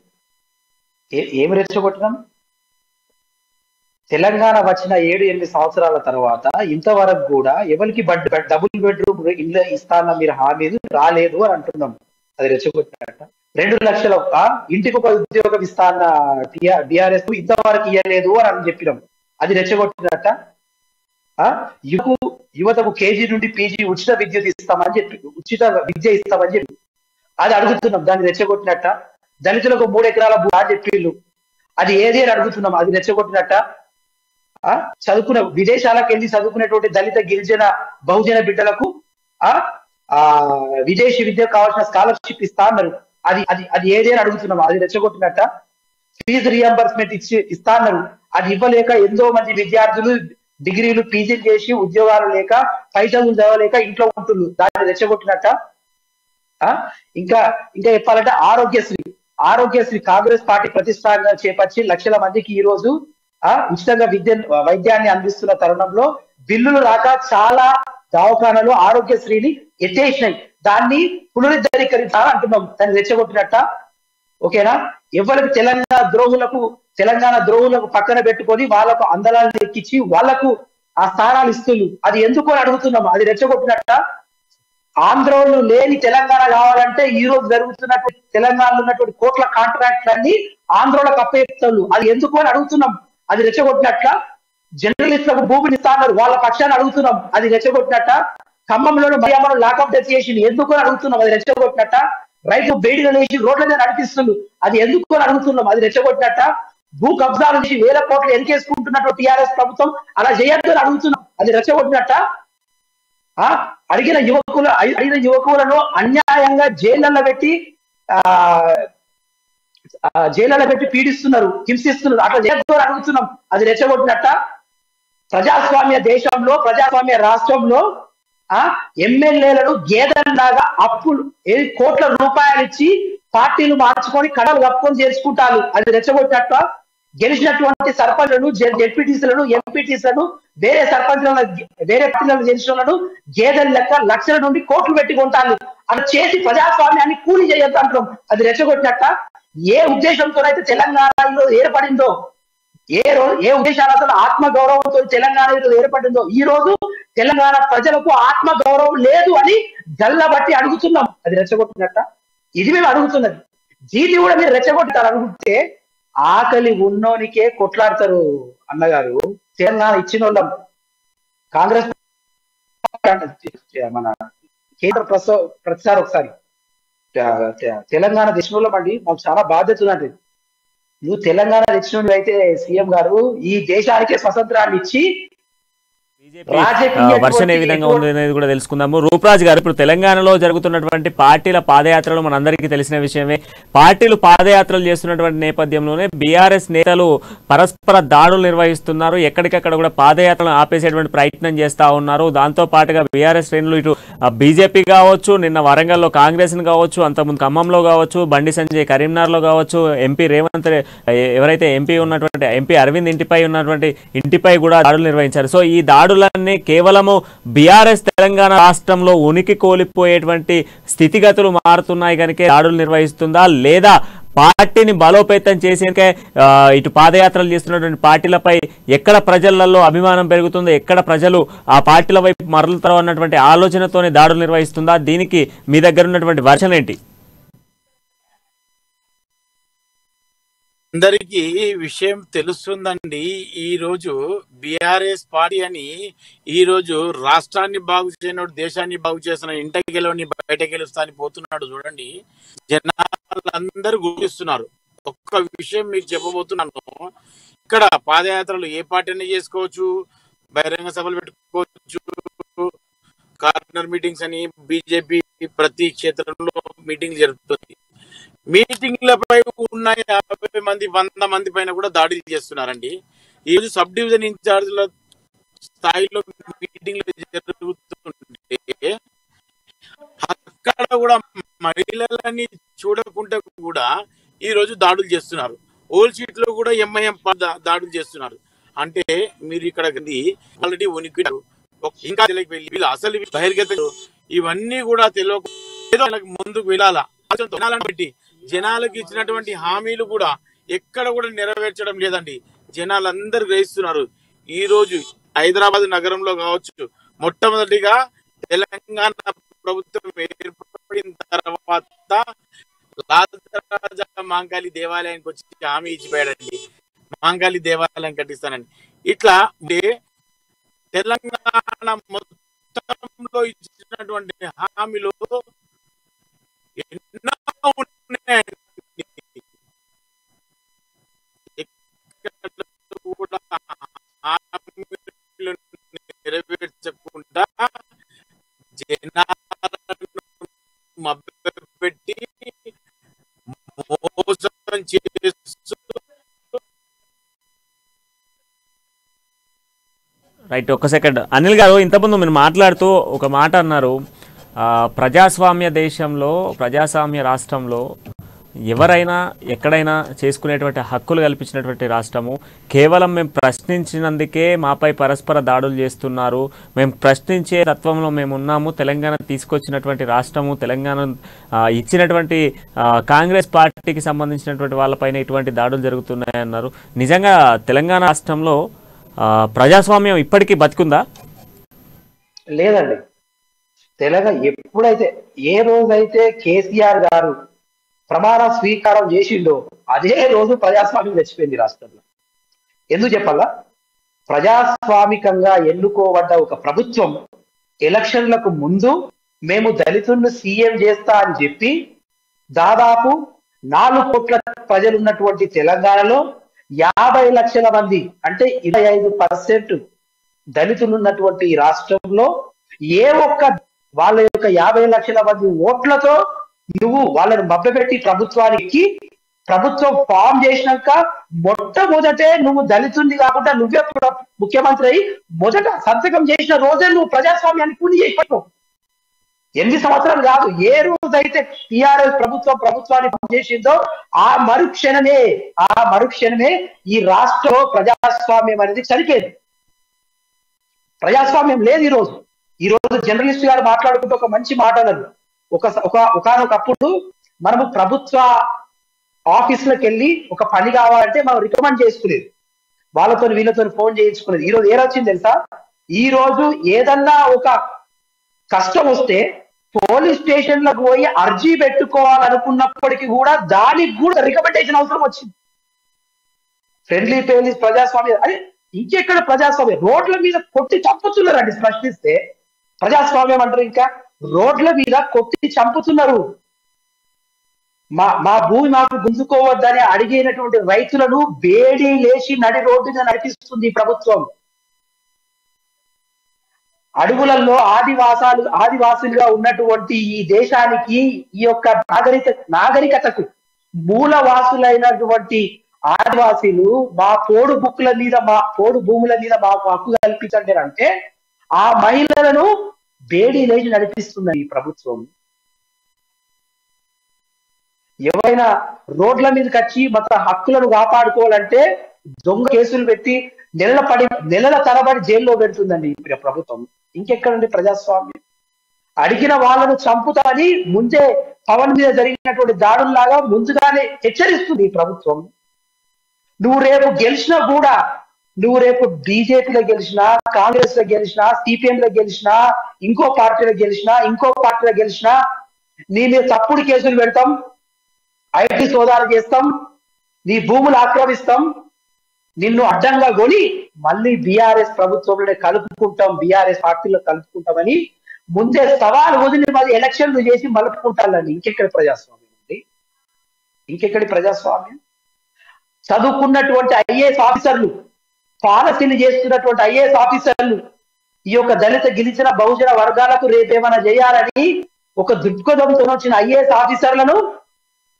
ఏం రెచ్చగొట్టినాం? తెలంగాణ వచ్చిన 7-8 సంవత్సరాల తర్వాత ఇంతవరకు కూడా ఎవరికి డబుల్ బెడ్రూమ్ ఇల్లు ఇస్తాన మీరు హామీ రాలేదు అని అంటున్నాం. అది రెచ్చగొట్టినట్ట. 2 లక్షల ఇంటికి ఒక ఉద్యోగం ఇస్తాన్న బీఆర్ఎస్ ఇంతవరకు ఇవ్వలేదు అని చెప్పినాం. అది రెచ్చగొట్టినట్ట. ఆ యువతకు కేజీ నుండి పీజీ ఉచిత విద్యుత్ ఇస్తామని చెప్పి, ఉచిత విద్య ఇస్తామని చెప్పి అది అడుగుతున్నాం, దాన్ని రెచ్చగొట్టినట్ట. దళితులకు 3 ఎకరాల భూ అని చెప్పిళ్ళు, అది ఏది అని అడుగుతున్నాం, అది రెచ్చగొట్టినట్ట. చదువుకున్న విదేశాలకు వెళ్ళి చదువుకునేటువంటి దళిత గిరిజన బహుజన బిడ్డలకు ఆ ఆ విదేశీ విద్యకు కావాల్సిన స్కాలర్షిప్ ఇస్తా అన్నారు, అది అది అది ఏది అని అడుగుతున్నాం, అది రెచ్చగొట్టినట్ట. ఫీజు రియంబర్స్మెంట్ ఇస్తా అన్నారు, అది ఇవ్వలేక ఎంతో మంది విద్యార్థులు డిగ్రీలు పీజీలు చేసి ఉద్యోగాలు లేక పై చదువులు చదవలేక ఇంట్లో ఉంటున్నారు, దాన్ని రెచ్చగొట్టినట్ట. ఇంకా ఇంకా చెప్పాలంటే ఆరోగ్యశ్రీ కాంగ్రెస్ పార్టీ ప్రతిష్టానంగా చేపట్టి లక్షల మందికి ఈ రోజు ఉచితంగా వైద్యాన్ని అందిస్తున్న తరుణంలో బిల్లులు రాక చాలా దవాఖానాలు ఆరోగ్యశ్రీని ఎత్తేసినాయి, దాన్ని పునరుద్ధరీకరించాలని అంటున్నాం, దాన్ని రెచ్చగొట్టినట్ట. ఓకేనా? ఎవరికి తెలంగాణ ద్రోహులకు పక్కన పెట్టుకొని వాళ్ళకు అందలాలను ఎక్కించి వాళ్లకు ఆ స్థానాలు ఇస్తున్నారు, అది ఎందుకు అని అడుగుతున్నాం, అది రెచ్చగొట్టినట్ట. ఆంధ్రోళ్ళు లేని తెలంగాణ కావాలంటే ఈ రోజు జరుగుతున్నటువంటి తెలంగాణలో ఉన్నటువంటి కోట్ల కాంట్రాక్ట్లన్నీ ఆంధ్రోళ్ళకు అప్పచెప్తారు, అది ఎందుకు అని అడుగుతున్నాం, అది రెచ్చగొట్టినట్ల. జర్నలిస్టులకు భూమిని ఇస్తాన్నారు, వాళ్ళ పక్షాన్ని అడుగుతున్నాం, అది రెచ్చగొట్టినట్ట. ఖమ్మంలోని మరియమ్మను లాకప్ డెత్ చేసి ఎందుకు అని అడుగుతున్నాం, అది రెచ్చగొట్టినట్ట. రైతు బేడీలు వేసి రోడ్ల మీద నడిపిస్తున్నారు, అది ఎందుకు అని అడుగుతున్నాం, అది రెచ్చగొట్టినట్ట. భూ కబ్జాలు నుంచి 1000 కోట్లు ఎరికేసుకుంటున్నట్టు టిఆర్ఎస్ ప్రభుత్వం అలా చేయొద్దు అని అడుగుతున్నాం, అది రెచ్చగొట్టినట్ట. అడిగిన యువకులను అన్యాయంగా జైళ్లలో పెట్టి పీడిస్తున్నారు, హింసిస్తున్నారు, అట్లా చేయొద్దు అని అడుగుతున్నాం, అది రెచ్చగొట్టినట్ట. ప్రజాస్వామ్య దేశంలో, ప్రజాస్వామ్య రాష్ట్రంలో ఎమ్మెల్యేలను గేదెల్లాగా అప్పులు కోట్ల రూపాయలు ఇచ్చి పార్టీలు మార్చుకొని కడలు కప్పుకొని చేసుకుంటారు, అది రెచ్చగొట్టినట్ట. గెలిచినటువంటి సర్పంచ్లను, జెడ్పీటీసీలను, ఎంపీటీసీలను, వేరే పార్టీలను గెలిచిన గేదెల లెక్క లక్షల నుండి కోట్లు పెట్టి కొంటారు, అది చేసి ప్రజాస్వామ్యాన్ని కూలి చేయొద్దు అంటాం, అది రెచ్చగొట్టినట్ట. ఏ ఉద్దేశంతో అయితే తెలంగాణలో ఏర్పడిందో, ఏ ఉద్దేశాలతో ఆత్మ గౌరవంతో తెలంగాణ ఏర్పడిందో, ఈ రోజు తెలంగాణ ప్రజలకు ఆత్మ గౌరవం లేదు అని గల్లబట్టి అడుగుతున్నాం, అది రెచ్చగొట్టినట్ట. ఇది మేము అడుగుతున్నది. దీన్ని కూడా మీరు రెచ్చగొట్టారు అనుకుంటే ఆకలి ఉన్నోనికే కొట్లాడతారు అన్నగారు. తెలంగాణ ఇచ్చిన వాళ్ళం కాంగ్రెస్ మన కేంద్ర ప్రతిసారి ఒకసారి తెలంగాణ దేశంలో అండి మాకు చాలా బాధ్యత ఉన్నది. నువ్వు తెలంగాణ తెచ్చినోడు అయితే సీఎం గారు ఈ దేశానికే స్వతంత్రాన్ని ఇచ్చి వర్షన్ ఏ విధంగా ఉంది అనేది కూడా తెలుసుకుందాము. రూపరాజ్ గారు, ఇప్పుడు తెలంగాణలో జరుగుతున్నటువంటి పార్టీల పాదయాత్రలు మనందరికీ తెలిసిన విషయమే. పార్టీలు పాదయాత్రలు చేస్తున్నటువంటి నేపథ్యంలోనే బీఆర్ఎస్ నేతలు పరస్పర దాడులు నిర్వహిస్తున్నారు. ఎక్కడికక్కడ కూడా పాదయాత్రలను ఆపేసేటువంటి ప్రయత్నం చేస్తూ ఉన్నారు. దాంతో పాటుగా బీఆర్ఎస్ శ్రేణులు ఇటు బీజేపీ కావచ్చు, నిన్న వరంగల్లో కాంగ్రెస్ కావచ్చు, అంతకుముందు ఖమ్మంలో కావచ్చు, బండి సంజయ్ కరీంనగర్లో కావచ్చు, ఎంపీ రేవంత్ ఎవరైతే ఎంపీ అరవింద్ ఇంటిపై కూడా దాడులు నిర్వహించారు. సో ఈ దాడులన్నీ కేవలము బీఆర్ఎస్ తెలంగాణ రాష్ట్రంలో ఉనికి కోల్పోయేటువంటి స్థితిగతులు మారుతున్నాయి కనుక దాడులు నిర్వహిస్తుందా, లేదా పార్టీని బలోపేతం చేసేందుకే ఇటు పాదయాత్రలు చేస్తున్నటువంటి పార్టీలపై ఎక్కడ ప్రజలలో అభిమానం పెరుగుతుందో, ఎక్కడ ప్రజలు ఆ పార్టీల వైపు మరలుతారో అన్నటువంటి ఆలోచనతోనే దాడులు నిర్వహిస్తుందా? దీనికి మీ దగ్గర ఉన్నటువంటి వర్షన్ ఏంటి? అందరికీ విషయం తెలుస్తుందండి. ఈ రోజు బీఆర్ఎస్ పార్టీ అని ఈ రోజు రాష్ట్రాన్ని బాగు చేయనోడు దేశాన్ని బాగు చేస్తున్న ఇంటికి గెలవని బయట గెలుస్తా అని పోతున్నాడు చూడండి. జనాలందరూ గుర్తిస్తున్నారు. ఒక్క విషయం మీకు చెప్పబోతున్నాను. ఇక్కడ పాదయాత్రలు ఏ పార్టీ అయినా చేసుకోవచ్చు, బహిరంగ సభలు పెట్టుకోవచ్చు, కార్నర్ మీటింగ్స్ అని బీజేపీ ప్రతి క్షేత్రంలో మీటింగ్ జరుపుతుంది. మీటింగ్లపై ఉన్న 50 మంది 100 మంది పైన కూడా దాడులు చేస్తున్నారండి. ఈ రోజు సబ్ డివిజన్ ఇన్ఛార్జ్ల స్థాయిలో మీటింగ్లు జరుగుతుంటే అక్కడ కూడా మహిళలని చూడకుండా కూడా ఈ రోజు దాడులు చేస్తున్నారు. ఓల్డ్ సీట్ లో కూడా ఎంఐఎం దాడులు చేస్తున్నారు. అంటే మీరు ఇక్కడ ఆల్రెడీ ఉనికి ఇంకా వీళ్ళు అసలు బహిర్గత ఇవన్నీ కూడా తెలియక ఏదో ముందుకు వెళ్ళాలా పెట్టి జనాలకు ఇచ్చినటువంటి హామీలు కూడా ఎక్కడ కూడా నెరవేర్చడం లేదండి. జనాలందరూ గ్రహిస్తున్నారు. ఈ రోజు హైదరాబాద్ నగరంలో కావచ్చు, మొట్టమొదటిగా తెలంగాణ ప్రభుత్వం ఏర్పడిన తర్వాత లాల్రాజా మాంకాళి దేవాలయానికి వచ్చి హామీ ఇచ్చిపోయాడండి. మాంకాళి దేవాలయం కట్టిస్తానని. ఇట్లా తెలంగాణ మొత్తంలో ఇచ్చినటువంటి హామీలు ఎన్నో ఉన్నాయండి. కూడా హామీలు నెరవేర్చకుండా జనాలను మభ్యపెట్టి మోసం చేస్తూ రైట్, ఒక్క సెకండ్. అనిల్ గారు, ఇంతకుముందు మీరు మాట్లాడుతూ ఒక మాట అన్నారు, ప్రజాస్వామ్య దేశంలో, ప్రజాస్వామ్య రాష్ట్రంలో ఎవరైనా ఎక్కడైనా చేసుకునేటువంటి హక్కులు కల్పించినటువంటి రాష్ట్రము, కేవలం మేము ప్రశ్నించినందుకే మాపై పరస్పర దాడులు చేస్తున్నారు, మేము ప్రశ్నించే తత్వంలో మేము ఉన్నాము, తెలంగాణ తీసుకొచ్చినటువంటి రాష్ట్రము, తెలంగాణ ఇచ్చినటువంటి కాంగ్రెస్ పార్టీకి సంబంధించినటువంటి వాళ్ళపైన ఇటువంటి దాడులు జరుగుతున్నాయన్నారు. నిజంగా తెలంగాణ రాష్ట్రంలో ప్రజాస్వామ్యం ఇప్పటికీ బతికుందా? లేదండి. ఎప్పుడైతే ఏ రోజైతే కేసీఆర్ గారు ప్రమాణ స్వీకారం చేసిండో అదే రోజు ప్రజాస్వామ్యం చచ్చిపోయింది రాష్ట్రంలో. ఎందుకు చెప్పాలా? ప్రజాస్వామికంగా ఎన్నుకోబడ్డ ఒక ప్రభుత్వం ఎలక్షన్లకు ముందు మేము దళితులను సీఎం చేస్తా అని చెప్పి దాదాపు 4 కోట్ల ప్రజలున్నటువంటి తెలంగాణలో 50 లక్షల మంది, అంటే 25% దళితులు ఉన్నటువంటి ఈ రాష్ట్రంలో ఏ ఒక్క వాళ్ళ యొక్క 50 లక్షల మంది ఓట్లతో నువ్వు వాళ్ళని మభ్యపెట్టి ప్రభుత్వం ఫామ్ చేసినాక మొట్టమొదటే నువ్వు దళితుల్ని కాకుండా నువ్వే ముఖ్యమంత్రి అయి మొదట సంతకం చేసిన రోజే నువ్వు ప్రజాస్వామ్యాన్ని కూని చేసిపోయావు. 8 సంవత్సరాలు కాదు, ఏ రోజైతే టిఆర్ఎస్ ప్రభుత్వాన్ని చేసిందో ఆ మరుక్షణమే ఈ రాష్ట్రంలో ప్రజాస్వామ్యం అనేది చనిపోయింది. ప్రజాస్వామ్యం లేదు ఈ రోజు జర్నలిస్ట్ గారు మాట్లాడుకుంటూ ఒక మంచి మాట అన్నారు. ఒకనొకప్పుడు మనము ప్రభుత్వ ఆఫీసులకు వెళ్ళి ఒక పని కావాలంటే మనం రికమెండ్ చేసుకునేది, వీళ్ళతో ఫోన్ చేయించుకునేది. ఈ రోజు ఏరొచ్చింది తెలుసా? ఈ రోజు ఏదన్నా ఒక కష్టం వస్తే పోలీస్ స్టేషన్లకు పోయి అర్జీ పెట్టుకోవాలనుకున్నప్పటికీ కూడా దానికి కూడా రికమెండేషన్ అవసరం వచ్చింది. ఫ్రెండ్లీ పోలీస్ ప్రజాస్వామ్యం అదే ఇంకెక్కడ ప్రజాస్వామ్యం? రోడ్ల మీద కొట్టి చంపుతున్నారండి. ప్రశ్నిస్తే ప్రజాస్వామ్యం అంటారు. ఇంకా రోడ్ల మీద కొట్టి చంపుతున్నారు. మా భూమి మాకు గుంజుకోవద్దని అడిగినటువంటి రైతులను వేడి లేచి నడి రోడ్డుగా నడిపిస్తుంది ప్రభుత్వం. అడవులలో ఆదివాసులుగా ఉన్నటువంటి ఈ దేశానికి, ఈ యొక్క నాగరికతకు మూలవాసులైనటువంటి ఆదివాసీలు మా పోడు భూముల మీద మాకు హక్కు కల్పించండి అంటే ఆ మహిళలను వేడి లేచి నడిపిస్తుంది ఈ ప్రభుత్వం. ఎవరైనా రోడ్ల మీదకి వచ్చి మన హక్కులను కాపాడుకోవాలంటే దొంగ కేసులు పెట్టి నెలల తరబడి జైల్లో పెడుతుందండి ఈ ప్రభుత్వం. ఇంకెక్కడండి ప్రజాస్వామ్యం? అడిగిన వాళ్ళను చంపుతాని ముందే పవన్ మీద జరిగినటువంటి దాడుల్లాగా ముందుగానే హెచ్చరిస్తుంది ఈ ప్రభుత్వం. నువ్వు రేపు గెలిచినా కూడా, నువ్వు రేపు బీజేపీలో గెలిచినా, కాంగ్రెస్ లో గెలిచినా, సిపిఎం లో గెలిచినా, ఇంకో పార్టీలో గెలిచినా నీ మీద తప్పుడు కేసులు పెడతాం, ఐటీ సోదాలు చేస్తాం, నీ భూములు ఆక్రమిస్తాం, నిన్ను అడ్డంగా కొని మళ్ళీ బీఆర్ఎస్ ప్రభుత్వంలోనే కలుపుకుంటాం, బీఆర్ఎస్ పార్టీలో కలుపుకుంటామని ముందే సవాలు వదిలి మళ్ళీ ఎలక్షన్లు చేసి మలుపుకుంటానండి. ఇంకెక్కడి ప్రజాస్వామ్యం అండి? ఇంకెక్కడి ప్రజాస్వామ్యం? చదువుకున్నటువంటి ఐఏఎస్ ఆఫీసర్లు, పాలసీలు చేస్తున్నటువంటి ఐఏఎస్ ఆఫీసర్లు ఈ యొక్క దళిత గిరిజన బహుజన వర్గాలకు రేపేమైనా చేయాలని ఒక దృక్పథంతో వచ్చిన ఐఏఎస్ ఆఫీసర్లను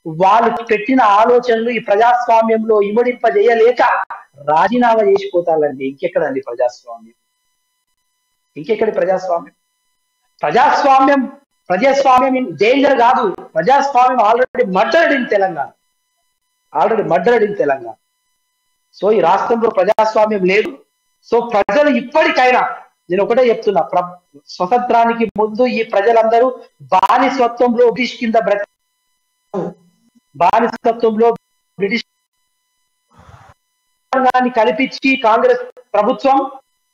వాళ్ళు పెట్టిన ఆలోచనలు ఈ ప్రజాస్వామ్యంలో ఇమడింపజేయలేక రాజీనామా చేసిపోతారండి. ఇంకెక్కడండి ప్రజాస్వామ్యం? ఇంకెక్కడి ప్రజాస్వామ్యం? ప్రజాస్వామ్యం డేంజర్ కాదు. ప్రజాస్వామ్యం already murdered in Telangana. So ఈ రాష్ట్రంలో ప్రజాస్వామ్యం లేదు. సో ప్రజలు ఇప్పటికైనా, నేను ఒకటే చెప్తున్నా, స్వతంత్రానికి ముందు ఈ ప్రజలందరూ బానిసత్వంలో బ్రిటిష్ కింద బ్రిటిష్ కల్పించి కాంగ్రెస్ ప్రభుత్వం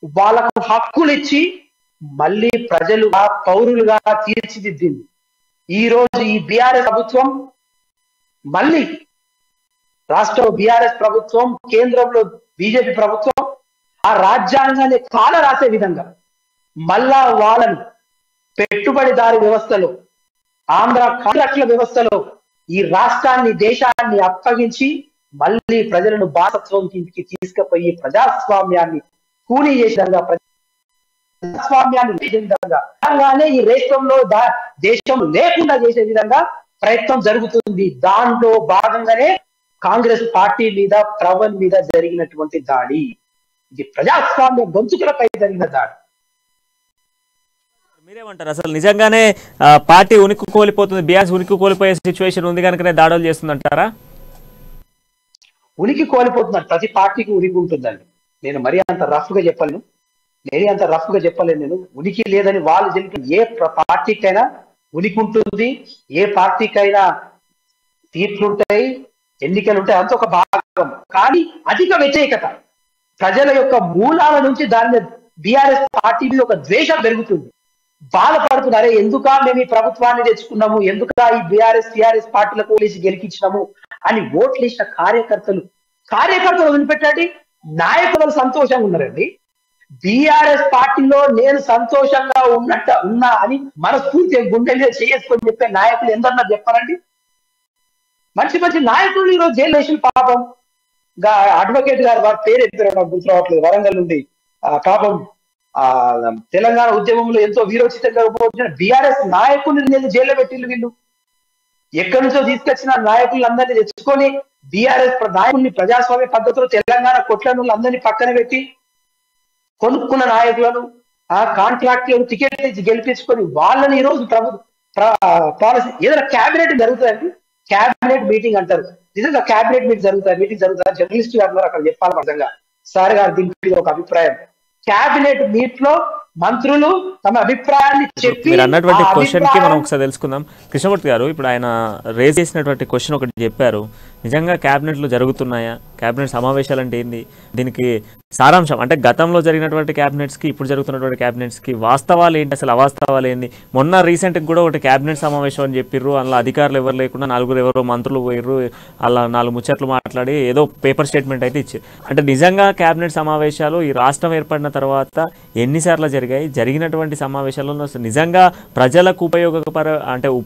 వాళ్ళకు హక్కులు ఇచ్చి మళ్ళీ ప్రజలుగా పౌరులుగా తీర్చిదిద్దింది. ఈ రోజు ఈ బీఆర్ఎస్ ప్రభుత్వం మళ్ళీ రాష్ట్రంలో బీఆర్ఎస్ ప్రభుత్వం, కేంద్రంలో బీజేపీ ప్రభుత్వం ఆ రాజ్యాంగాన్ని కాల రాసే విధంగా మళ్ళా వాళ్ళను పెట్టుబడిదారి వ్యవస్థలో, ఆంధ్ర కాంట్రాక్టుల వ్యవస్థలో ఈ రాష్ట్రాన్ని, దేశాన్ని అప్పగించి మళ్ళీ ప్రజలను బాసత్వం కిందికి తీసుకుపోయి ప్రజాస్వామ్యాన్ని కూలీ చేసే విధంగా, ప్రజాస్వామ్యాన్ని చేసే విధంగా, అలానే ఈ రాష్ట్రంలో దేశం లేకుండా చేసే విధంగా ప్రయత్నం జరుగుతుంది. దాంట్లో భాగంగానే కాంగ్రెస్ పార్టీ మీద, ప్రవణ్ మీద జరిగినటువంటి దాడి. ఇది ప్రజాస్వామ్య గొంతుకులపై జరిగిన దాడి. మీరేమంటారు? అసలు నిజంగానే పార్టీ ఉనికి కోల్పోతుంది, బీఆర్ఎస్ ఉనికి కోల్పోయే సిచ్యువేషన్ ఉంది కనుకనే దాడులు చేస్తుందంటారా? ఉనికి కోల్పోతున్నారు. ప్రతి పార్టీకి ఉనికి ఉంటుందండి. నేను మరీ అంత రఫ్ గా చెప్పలేను. నేను ఉనికి లేదని వాళ్ళు చెప్పిన ఏ పార్టీకైనా ఉనికి ఉంటుంది, ఏ పార్టీకైనా తీర్పులుంటాయి, ఎన్నికలు ఉంటాయి, అంత ఒక భాగం. కానీ అధిక వ్యతిరేకత ప్రజల యొక్క మూలాల నుంచి దాని బీఆర్ఎస్ పార్టీ మీద ఒక ద్వేషం పెరుగుతుంది. బాధపడుతున్నారే, ఎందుకా మేము ఈ ప్రభుత్వాన్ని తెచ్చుకున్నాము, ఎందుకా ఈ టీఆర్ఎస్ పార్టీలకు పోలీసు గెలిపించినాము అని ఓట్లు వేసిన కార్యకర్తలు వదిలిపెట్టండి, నాయకులు సంతోషంగా ఉన్నారండి. బీఆర్ఎస్ పార్టీలో నేను సంతోషంగా ఉన్నా అని మనస్ఫూర్తిగా గుండె మీద చేసుకొని చెప్పే నాయకులు ఎందన్నా చెప్పారండి. మంచి నాయకులు ఈరోజు జైలు వేసిన పాపం. అడ్వకేట్ గారు వారి పేరు ఎత్తారు, నాకు గుర్తు రావట్లేదు, వరంగల్ నుండి. పాపం తెలంగాణ ఉద్యమంలో ఎంతో వీరోచితంగా ఉపయోగించిన బీఆర్ఎస్ నాయకుల్ని జైల్లో పెట్టిండు వీళ్ళు. ఎక్కడి నుంచో తీసుకొచ్చిన నాయకులందరినీ తెచ్చుకొని బీఆర్ఎస్ నాయకుల్ని ప్రజాస్వామ్య పద్ధతిలో తెలంగాణ కొట్లను అందరినీ పక్కన పెట్టి కొనుక్కున్న నాయకులను, కాంట్రాక్టులను టికెట్ ఇచ్చి గెలిపించుకొని వాళ్ళని ఈ రోజు పాలసీ ఏదైనా క్యాబినెట్ జరుగుతుందండి. క్యాబినెట్ మీటింగ్ అంటారు, నిజంగా క్యాబినెట్ మీటింగ్ జరుగుతుంది. జర్నలిస్ట్ గారు అక్కడ చెప్పాలి నిజంగా సార్ గారు దీనికి ఒక అభిప్రాయం. క్యాబినెట్ మీట్ లో మంత్రులు తమ అభిప్రాయాన్ని చెప్పి, మీరు అన్నటువంటి క్వశ్చన్ కి మనం ఒకసారి తెలుసుకుందాం. కృష్ణమూర్తి గారు, ఇప్పుడు ఆయన రేజ్ చేసినటువంటి క్వశ్చన్ ఒకటి చెప్పారు, నిజంగా క్యాబినెట్లు జరుగుతున్నాయా, క్యాబినెట్ సమావేశాలు అంటే ఏంది, దీనికి సారాంశం అంటే గతంలో జరిగినటువంటి క్యాబినెట్స్కి ఇప్పుడు జరుగుతున్నటువంటి క్యాబినెట్స్కి వాస్తవాలు ఏంటి, అసలు అవాస్తవాలు ఏంది. మొన్న రీసెంట్గా కూడా ఒకటి క్యాబినెట్ సమావేశం అని చెప్పిర్రు, అందులో అధికారులు ఎవరు లేకుండా ఎవరో మంత్రులు పోయిర్రు, అలా 4 ముచ్చట్లు మాట్లాడి ఏదో పేపర్ స్టేట్మెంట్ అయితే ఇచ్చారు. అంటే నిజంగా క్యాబినెట్ సమావేశాలు ఈ రాష్ట్రం ఏర్పడిన తర్వాత ఎన్నిసార్లు జరిగాయి, జరిగినటువంటి సమావేశాలలో నిజంగా ప్రజలకు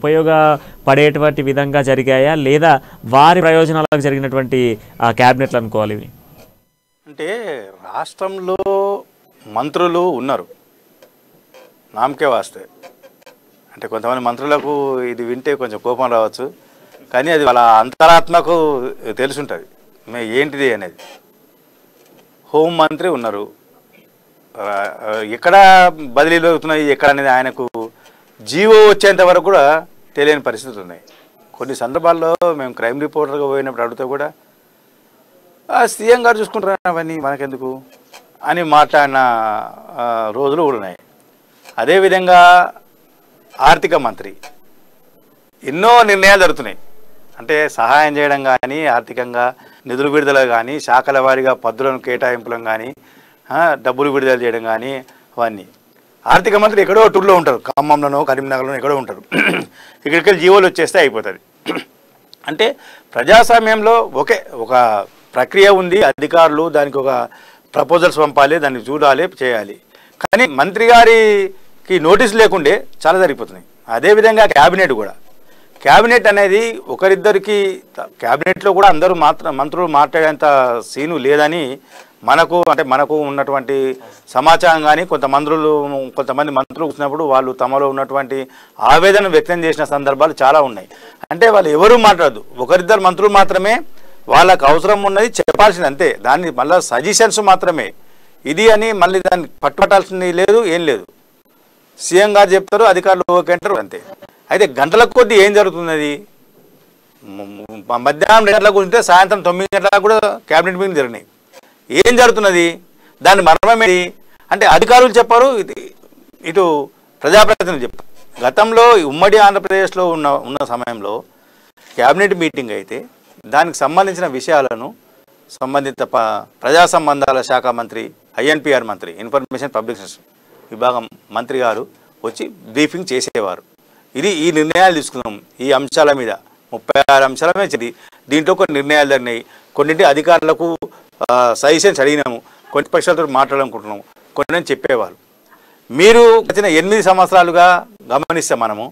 ఉపయోగపడేటువంటి విధంగా జరిగాయా, లేదా వారి ప్రయోజనాలకు జరిగినటువంటి క్యాబినెట్లు అనుకోవాలి ఇవి? అంటే రాష్ట్రంలో మంత్రులు ఉన్నారు, నామకే వాస్తే. అంటే కొంతమంది మంత్రులకు ఇది వింటే కొంచెం కోపం రావచ్చు, కానీ అది వాళ్ళ అంతరాత్మకు తెలుసుంటుంది ఏంటిది అనేది. హోంమంత్రి ఉన్నారు, ఎక్కడ బదిలీలు అవుతున్నాయి ఎక్కడ అనేది ఆయనకు జీవో వచ్చేంత వరకు కూడా తెలియని పరిస్థితులు ఉన్నాయి. కొన్ని సందర్భాల్లో మేము క్రైమ్ రిపోర్టర్గా పోయినప్పుడు అడిగితే కూడా సీఎం గారు చూసుకుంటారా అవన్నీ మనకెందుకు అని మాట్లాడిన రోజులు కూడా ఉన్నాయి. అదేవిధంగా ఆర్థిక మంత్రి ఎన్నో నిర్ణయాలు జరుగుతున్నాయి. అంటే సహాయం చేయడం కానీ, ఆర్థికంగా నిధులు విడుదల కానీ, శాఖల వారీగా పద్దులను కేటాయింపులను కానీ, డబ్బులు విడుదల చేయడం కానీ, అవన్నీ. ఆర్థిక మంత్రి ఎక్కడో టూర్లో ఉంటారు, ఖమ్మంలోనో కరీంనగర్లోనో ఎక్కడో ఉంటారు. ఇక్కడికి జీవోలు వచ్చేస్తే అయిపోతుంది. అంటే ప్రజాస్వామ్యంలో ఒక ప్రక్రియ ఉంది, అధికారులు దానికి ఒక ప్రపోజల్స్ పంపాలి, దాన్ని చూడాలి, చేయాలి. కానీ మంత్రి గారికి నోటీస్ లేకుండే చాలా జరిగిపోతున్నాయి. అదేవిధంగా క్యాబినెట్ అనేది ఒకరిద్దరికి, క్యాబినెట్లో కూడా అందరూ మంత్రులు మాట్లాడేంత సీను లేదని మనకు ఉన్నటువంటి సమాచారం. కానీ కొంతమంది మంత్రులు వచ్చినప్పుడు వాళ్ళు తమలో ఉన్నటువంటి ఆవేదన వ్యక్తం చేసిన సందర్భాలు చాలా ఉన్నాయి. అంటే వాళ్ళు ఎవరూ మాట్లాడదు, ఒకరిద్దరు మంత్రులు మాత్రమే వాళ్ళకు అవసరం ఉన్నది చెప్పాల్సింది, అంతే. దాన్ని మళ్ళీ సజెషన్స్ మాత్రమే ఇది అని మళ్ళీ దాన్ని పట్టుబట్టాల్సింది లేదు, ఏం లేదు. సీఎం గారు చెప్తారు, అధికారులు ఓకే అంటారు, అంతే. అయితే గంటల కొద్దీ ఏం జరుగుతున్నది, మధ్యాహ్నం 2 గంటలకు ఉంటే సాయంత్రం 9 గంటలకు కూడా క్యాబినెట్ మీటింగ్ జరిగినాయి. ఏం జరుగుతున్నది, దాని మర్మమేది అంటే అధికారులు చెప్పారు, ఇటు ప్రజాప్రతినిధులు చెప్పారు. గతంలో ఉమ్మడి ఆంధ్రప్రదేశ్లో ఉన్న సమయంలో క్యాబినెట్ మీటింగ్ అయితే దానికి సంబంధించిన విషయాలను సంబంధిత ప్రజా సంబంధాల శాఖ మంత్రి, INPR మంత్రి, ఇన్ఫర్మేషన్ పబ్లికేషన్ విభాగం మంత్రి గారు వచ్చి బ్రీఫింగ్ చేసేవారు. ఈ నిర్ణయాలు తీసుకున్నాం, ఈ అంశాల మీద 36 అంశాల మీద దీంట్లో కొన్ని నిర్ణయాలు జరిగినాయి. కొన్నింటి అధికారులకు సజెషన్స్ అడిగినాము, కొన్ని పక్షాలతో మాట్లాడాలనుకుంటున్నాము, కొన్ని చెప్పేవాళ్ళు. మీరు వచ్చిన 8 సంవత్సరాలుగా గమనిస్తే మనము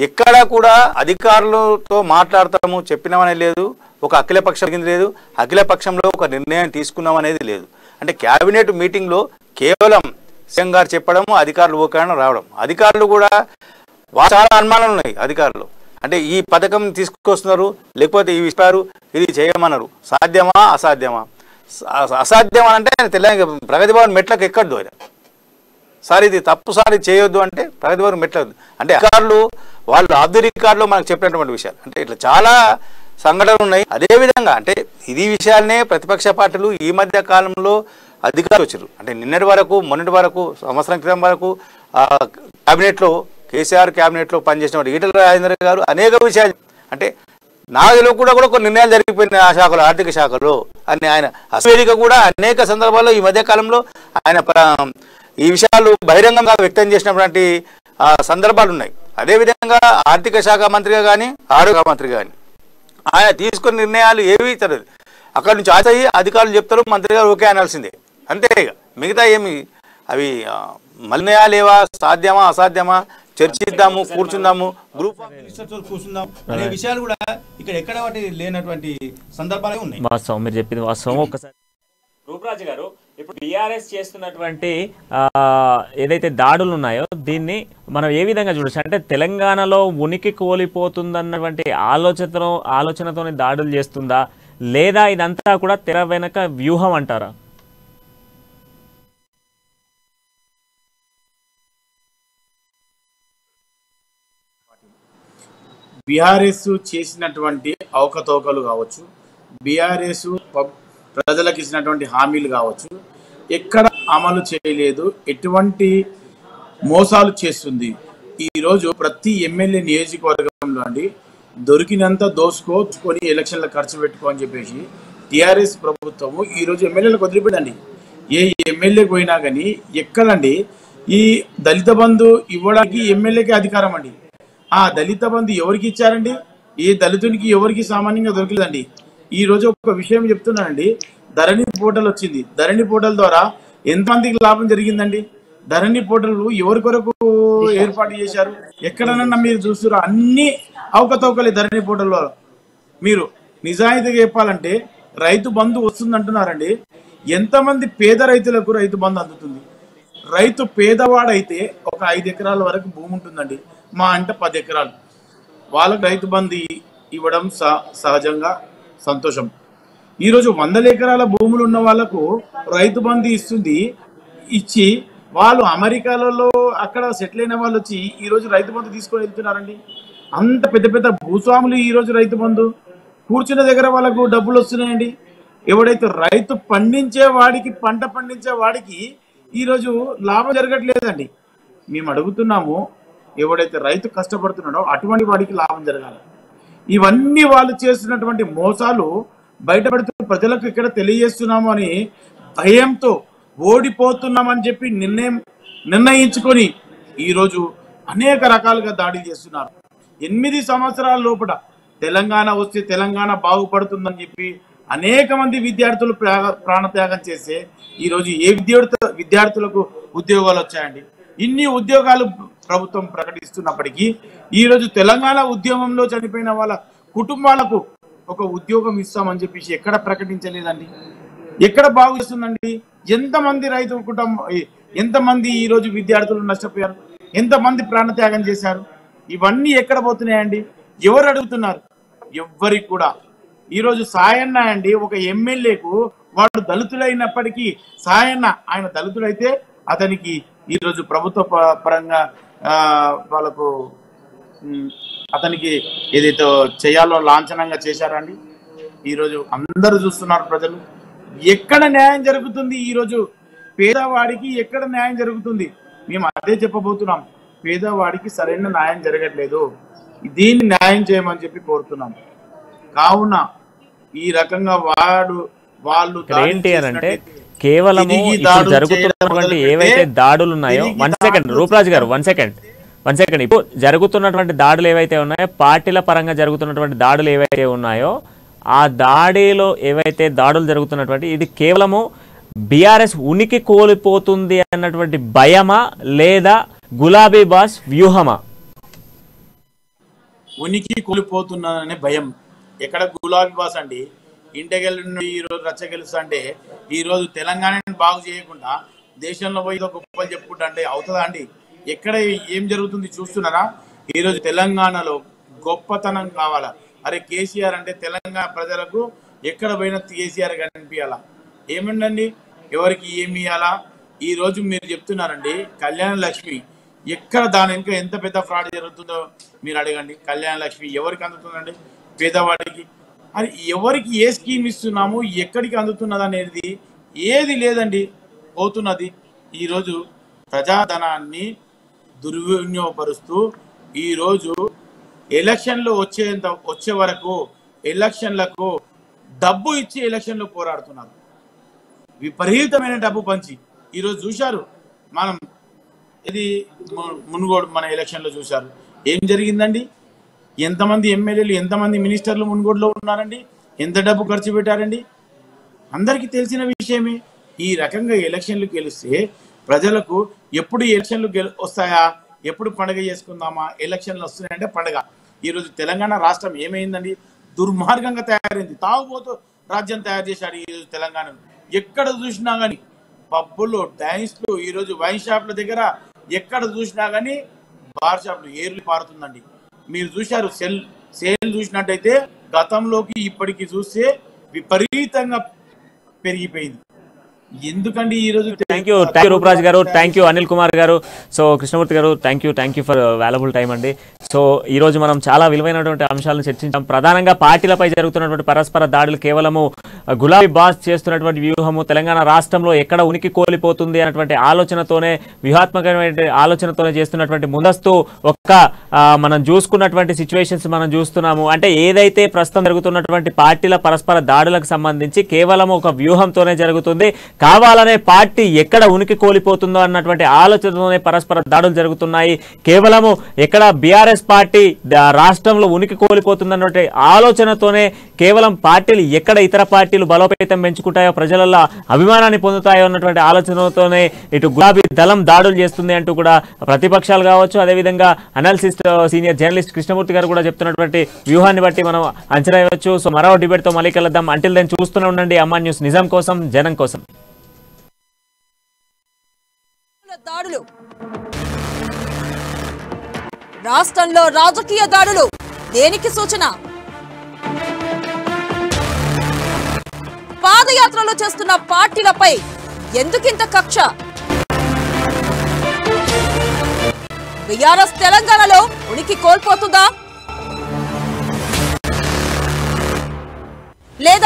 ఎక్కడా కూడా అధికారులతో మాట్లాడతాము చెప్పినామనే లేదు, ఒక అఖిలపక్షం లేదు, అఖిలపక్షంలో ఒక నిర్ణయం తీసుకున్నామనేది లేదు. అంటే క్యాబినెట్ మీటింగ్లో కేవలం సీఎం గారు చెప్పడము, అధికారులు ఓకేనా రావడం. అధికారులు కూడా చాలా అనుమానాలు ఉన్నాయి అధికారులు. అంటే ఈ పథకం తీసుకొస్తున్నారు, లేకపోతే ఇవి ఇస్తారు, ఇది చేయమన్నారు, సాధ్యమా అసాధ్యమా? అసాధ్యం అంటే తెలంగాణ ప్రగతి భవన్ మెట్లకు ఎక్కద్దు ఆయన సార్, ఇది తప్పు సార్, ఇది చేయొద్దు అంటే ప్రగతి భవన్ మెట్లద్దు అంటే అధికారులు వాళ్ళు ఆఫ్ ది రికార్డులో మనకు చెప్పినటువంటి విషయాలు. అంటే ఇట్లా చాలా సంఘటనలు ఉన్నాయి. అదేవిధంగా అంటే ఇది విషయాలనే ప్రతిపక్ష పార్టీలు ఈ మధ్య కాలంలో అధికారులు వచ్చారు. అంటే నిన్నటి వరకు, మొన్నటి వరకు, సంవత్సరం క్రితం వరకు క్యాబినెట్లో, కేసీఆర్ క్యాబినెట్లో పనిచేసిన ఈటెల రాజేందర్ గారు అనేక విషయాలు అంటే నాగలో కూడా కొన్ని నిర్ణయాలు జరిగిపోయినాయి ఆ శాఖలో, ఆర్థిక శాఖలో అని ఆయన అసవేదిక కూడా అనేక సందర్భాల్లో ఈ మధ్య కాలంలో ఆయన ఈ విషయాలు బహిరంగంగా వ్యక్తం చేసినటువంటి సందర్భాలు ఉన్నాయి. అదేవిధంగా ఆర్థిక శాఖ మంత్రిగా కానీ, ఆరోగ్య మంత్రి కానీ ఆయన తీసుకున్న నిర్ణయాలు ఏవి తెలియదు. అక్కడి నుంచి ఆశయి అధికారులు చెప్తారు, మంత్రి గారు ఓకే అనాల్సిందే, అంతే. ఇక మిగతా ఏమి అవి నిర్ణయాలు ఏవా, సాధ్యమా అసాధ్యమా, చర్చిద్దాము, కూర్చుందాము, గ్రూప్ ఆఫ్ మినిస్టర్స్ కూర్చుందాం అనే విషయాలు కూడా ఇక్కడ ఎక్కడ వాటి లేనటువంటి సందర్భాలే ఉన్నాయి. వాస్తవం, మీరు చెప్పింది వాస్తవం. ఒకసారి రూపరాజు గారు, ఇప్పుడు బీఆర్ఎస్ చేస్తున్నటువంటి ఏదైతే దాడులు ఉన్నాయో దీన్ని మనం ఏ విధంగా చూడొచ్చు? అంటే తెలంగాణలో ఉనికి కోల్పోతుందన్నటువంటి ఆలోచనతోనే దాడులు చేస్తుందా, లేదా ఇదంతా కూడా తెర వెనక వ్యూహం అంటారా? బీఆర్ఎస్ చేసినటువంటి అవకతవకలు కావచ్చు, బీఆర్ఎస్ ప్రజలకు ఇచ్చినటువంటి హామీలు కావచ్చు, ఎక్కడ అమలు చేయలేదు, ఎటువంటి మోసాలు చేస్తుంది. ఈరోజు ప్రతి ఎమ్మెల్యే నియోజకవర్గంలో అండి దొరికినంత దోచుకొని ఎలక్షన్లకు ఖర్చు పెట్టుకో అని చెప్పేసి టీఆర్ఎస్ ప్రభుత్వము ఈరోజు ఎమ్మెల్యేలకు వదిలిపెట్టండి. ఏ ఎమ్మెల్యేకి పోయినా కానీ ఎక్కడండి ఈ దళిత బంధు ఇవ్వడానికి ఎమ్మెల్యేకి అధికారం అండి. ఆ దళిత బంధు ఎవరికి ఇచ్చారండి? ఏ దళితునికి ఎవరికి సామాన్యంగా దొరకలేదండి. ఈ రోజు ఒక విషయం చెప్తున్నానండి, ధరణి పోర్టల్ వచ్చింది. ధరణి పోర్టల్ ద్వారా ఎంతమందికి లాభం జరిగిందండి? ధరణి పోర్టల్ ఎవరి కొరకు ఏర్పాటు చేశారు? ఎక్కడనన్నా మీరు చూస్తున్నారు, అన్ని అవకతవకలే ధరణి పోర్టల్లో. మీరు నిజాయితీగా చెప్పాలంటే రైతు బంధు వస్తుంది అంటున్నారండి. ఎంతమంది పేద రైతులకు రైతు బంధు అందుతుంది? రైతు పేదవాడైతే ఒక 5 ఎకరాల వరకు భూమి ఉంటుందండి, మా అంటే 10 ఎకరాలు, వాళ్ళకు రైతు బంధు ఇవ్వడం సహజంగా సంతోషం. ఈరోజు 100 ఎకరాల భూములు ఉన్న వాళ్ళకు రైతు బంధు ఇచ్చి వాళ్ళు అమెరికాలలో అక్కడ సెటిల్ అయిన వాళ్ళు వచ్చి ఈరోజు రైతు బంధు తీసుకొని వెళ్తున్నారండి. అంత పెద్ద పెద్ద భూస్వాములు ఈరోజు రైతు బంధు కూర్చున్న దగ్గర వాళ్ళకు డబ్బులు వస్తున్నాయండి. ఎవడైతే రైతు పండించే వాడికి, పంట పండించే వాడికి ఈరోజు లాభం జరగట్లేదండి. మేము అడుగుతున్నాము, ఎవడైతే రైతు కష్టపడుతున్నాడో అటువంటి వాడికి లాభం జరగాలి. ఇవన్నీ వాళ్ళు చేస్తున్నటువంటి మోసాలు బయటపడుతూ ప్రజలకు ఇక్కడ తెలియజేస్తున్నాము అని భయంతో ఓడిపోతున్నామని చెప్పి నిర్ణయించుకొని ఈరోజు అనేక రకాలుగా దాడి చేస్తున్నారు. 8 సంవత్సరాల లోపల తెలంగాణ వస్తే తెలంగాణ బాగుపడుతుందని చెప్పి అనేక మంది విద్యార్థులు ప్రాణత్యాగం చేస్తే ఈరోజు ఏ విద్యార్థులకు ఉద్యోగాలు వచ్చాయండి? ఇన్ని ఉద్యోగాలు ప్రభుత్వం ప్రకటిస్తున్నప్పటికీ ఈరోజు తెలంగాణ ఉద్యమంలో చనిపోయిన వాళ్ళ కుటుంబాలకు ఒక ఉద్యోగం ఇస్తామని చెప్పేసి ఎక్కడ ప్రకటించలేదండి. ఎక్కడ బాగు చేస్తుందండి? ఎంతమంది రైతు కుటుంబం, ఎంతమంది ఈరోజు విద్యార్థులు నష్టపోయారు, ఎంతమంది ప్రాణత్యాగం చేశారు? ఇవన్నీ ఎక్కడ పోతున్నాయండి? ఎవరు అడుగుతున్నారు? ఎవ్వరికి కూడా. ఈరోజు సాయన్న అండి, ఒక ఎమ్మెల్యేకు వాడు దళితులైనప్పటికీ సాయన్న, ఆయన దళితులైతే అతనికి ఈరోజు ప్రభుత్వ పరంగా వాళ్ళకు అతనికి ఏదైతే చేయాలో లాంఛనంగా చేశారండి. ఈరోజు అందరూ చూస్తున్నారు ప్రజలు. ఎక్కడ న్యాయం జరుగుతుంది? ఈరోజు పేదవాడికి ఎక్కడ న్యాయం జరుగుతుంది? మేము అదే చెప్పబోతున్నాం. పేదవాడికి సరైన న్యాయం జరగట్లేదు, దీన్ని న్యాయం చేయమని చెప్పి కోరుతున్నాం. కావున ఈ రకంగా వాళ్ళు ఏంటి అని అంటే కేవలం జరుగుతున్నటువంటి ఏవైతే దాడులు ఉన్నాయో, 1 సెకండ్ రూపరాజు గారు, 1 సెకండ్ ఇప్పుడు జరుగుతున్నటువంటి దాడులు ఏవైతే ఉన్నాయో, పార్టీల పరంగా జరుగుతున్నటువంటి దాడులు ఏవైతే ఉన్నాయో, ఆ దాడిలో ఏవైతే దాడులు జరుగుతున్నటువంటి ఇది కేవలము బీఆర్ఎస్ ఉనికి కోల్పోతుంది అన్నటువంటి భయమా లేదా గులాబీ బాస్ వ్యూహమా? ఉనికి కోల్పోతున్నాననే భయం. ఎక్కడ గులాబీ బాస్ అండి ఇంటెగల్ ఈరోజు రచ్చ గెలుస్తా అంటే ఈరోజు తెలంగాణని బాగు చేయకుండా దేశంలో పోయి గొప్పలు చెప్పుకుంటా అంటే అవుతుందా అండి? ఎక్కడ ఏం జరుగుతుంది చూస్తున్నారా? ఈరోజు తెలంగాణలో గొప్పతనం కావాలా? అరే కేసీఆర్ అంటే తెలంగాణ ప్రజలకు ఎక్కడ పోయినా కేసీఆర్ కనిపించాలా? ఏమండి ఎవరికి ఏమి ఇవ్వాలా? ఈరోజు మీరు చెప్తున్నారండి కళ్యాణ లక్ష్మి ఎక్కడ దాని ఇంకా ఎంత పెద్ద ఫ్రాడ్ జరుగుతుందో మీరు అడగండి. కళ్యాణ లక్ష్మి ఎవరికి అందుతుందండి? పేదవాడికి. అది ఎవరికి ఏ స్కీమ్ ఇస్తున్నాము ఎక్కడికి అందుతున్నది అనేది ఏది లేదండి, పోతున్నది. ఈరోజు ప్రజాధనాన్ని దుర్వినియోగపరుస్తూ ఈరోజు ఎలక్షన్లు వచ్చే వరకు ఎలక్షన్లకు డబ్బు ఇచ్చి ఎలక్షన్లో పోరాడుతున్నారు. విపరీతమైన డబ్బు పంచి ఈరోజు చూశారు. మనం ఇది మునుగోడు మన ఎలక్షన్లో చూశారు. ఏం జరిగిందండి? ఎంతమంది ఎమ్మెల్యేలు ఎంతమంది మినిస్టర్లు మునుగోడులో ఉన్నారండి? ఎంత డబ్బు ఖర్చు పెట్టారండి? అందరికీ తెలిసిన విషయమే. ఈ రకంగా ఎలక్షన్లు గెలిస్తే ప్రజలకు ఎప్పుడు ఎలక్షన్లు వస్తాయా, ఎప్పుడు పండుగ చేసుకుందామా, ఎలక్షన్లు వస్తున్నాయంటే పండుగ. ఈరోజు తెలంగాణ రాష్ట్రం ఏమైందండి? దుర్మార్గంగా తయారైంది. తాగుబోతూ రాజ్యం తయారు చేశాడు ఈరోజు తెలంగాణను. ఎక్కడ చూసినా కానీ పబ్బులు, డ్యాన్స్లు, ఈరోజు వైన్ షాప్ల దగ్గర ఎక్కడ చూసినా కానీ బార్ షాప్లు ఏర్లు పారుతుందండి. మీరు చూశారు సేల్ చూసినట్టయితే గతంలోకి ఇప్పటికి చూస్తే విపరీతంగా పెరిగిపోయింది. ఎందుకండి ఈరోజు? థ్యాంక్ యూ రూపరాజ్ గారు, థ్యాంక్ యూ అనిల్ కుమార్ గారు, సో కృష్ణమూర్తి గారు thank you for valuable time అండి. సో ఈరోజు మనం చాలా విలువైనటువంటి అంశాలను చర్చించాం. ప్రధానంగా పార్టీలపై జరుగుతున్నటువంటి పరస్పర దాడులు కేవలము గులాబీ బాస్ చేస్తున్నటువంటి వ్యూహము, తెలంగాణ రాష్ట్రంలో ఎక్కడ ఉనికి కోల్పోతుంది అన్నటువంటి ఆలోచనతోనే, వ్యూహాత్మకమైన ఆలోచనతోనే చేస్తున్నటువంటి ముందస్తు మనం చూసుకున్నటువంటి సిచ్యువేషన్స్ మనం చూస్తున్నాము. అంటే ఏదైతే ప్రస్తుతం జరుగుతున్నటువంటి పార్టీల పరస్పర దాడులకు సంబంధించి కేవలం ఒక వ్యూహంతోనే జరుగుతుంది. కావాలనే పార్టీ ఎక్కడ ఉనికి కోల్పోతుందో అన్నటువంటి ఆలోచనతోనే పరస్పర దాడులు జరుగుతున్నాయి. కేవలము ఎక్కడ బీఆర్ఎస్ పార్టీ రాష్ట్రంలో ఉనికి కోల్పోతుందన్నటువంటి ఆలోచనతోనే, కేవలం పార్టీలు ఎక్కడ ఇతర పార్టీలు బలోపేతం పెంచుకుంటాయో, ప్రజలలో అభిమానాన్ని పొందుతాయో అన్నటువంటి ఆలోచనతోనే ఇటు గులాబీ దళం దాడులు చేస్తుంది అంటూ కూడా ప్రతిపక్షాలు కావచ్చు, అదేవిధంగా అనాలిసిస్ట్ సీనియర్ జర్నలిస్ట్ కృష్ణమూర్తి గారు కూడా చెప్తున్నటువంటి వ్యూహాన్ని బట్టి మనం అంచనా వేయవచ్చు. సో మరో డిబేట్తో మళ్ళీ కలుద్దాం. అంటిల్ దెన్ చూస్తూనే ఉండండి అమ్మా న్యూస్, నిజం కోసం జనం కోసం. దాడులు, రాష్ట్రంలో రాజకీయ దాడులు దేనికి సూచన? పాదయాత్రలు చేస్తున్న పార్టీలపై ఎందుకింత కక్ష? బీఆర్ఎస్ తెలంగాణలో ఉనికి కోల్పోతుందా లేదా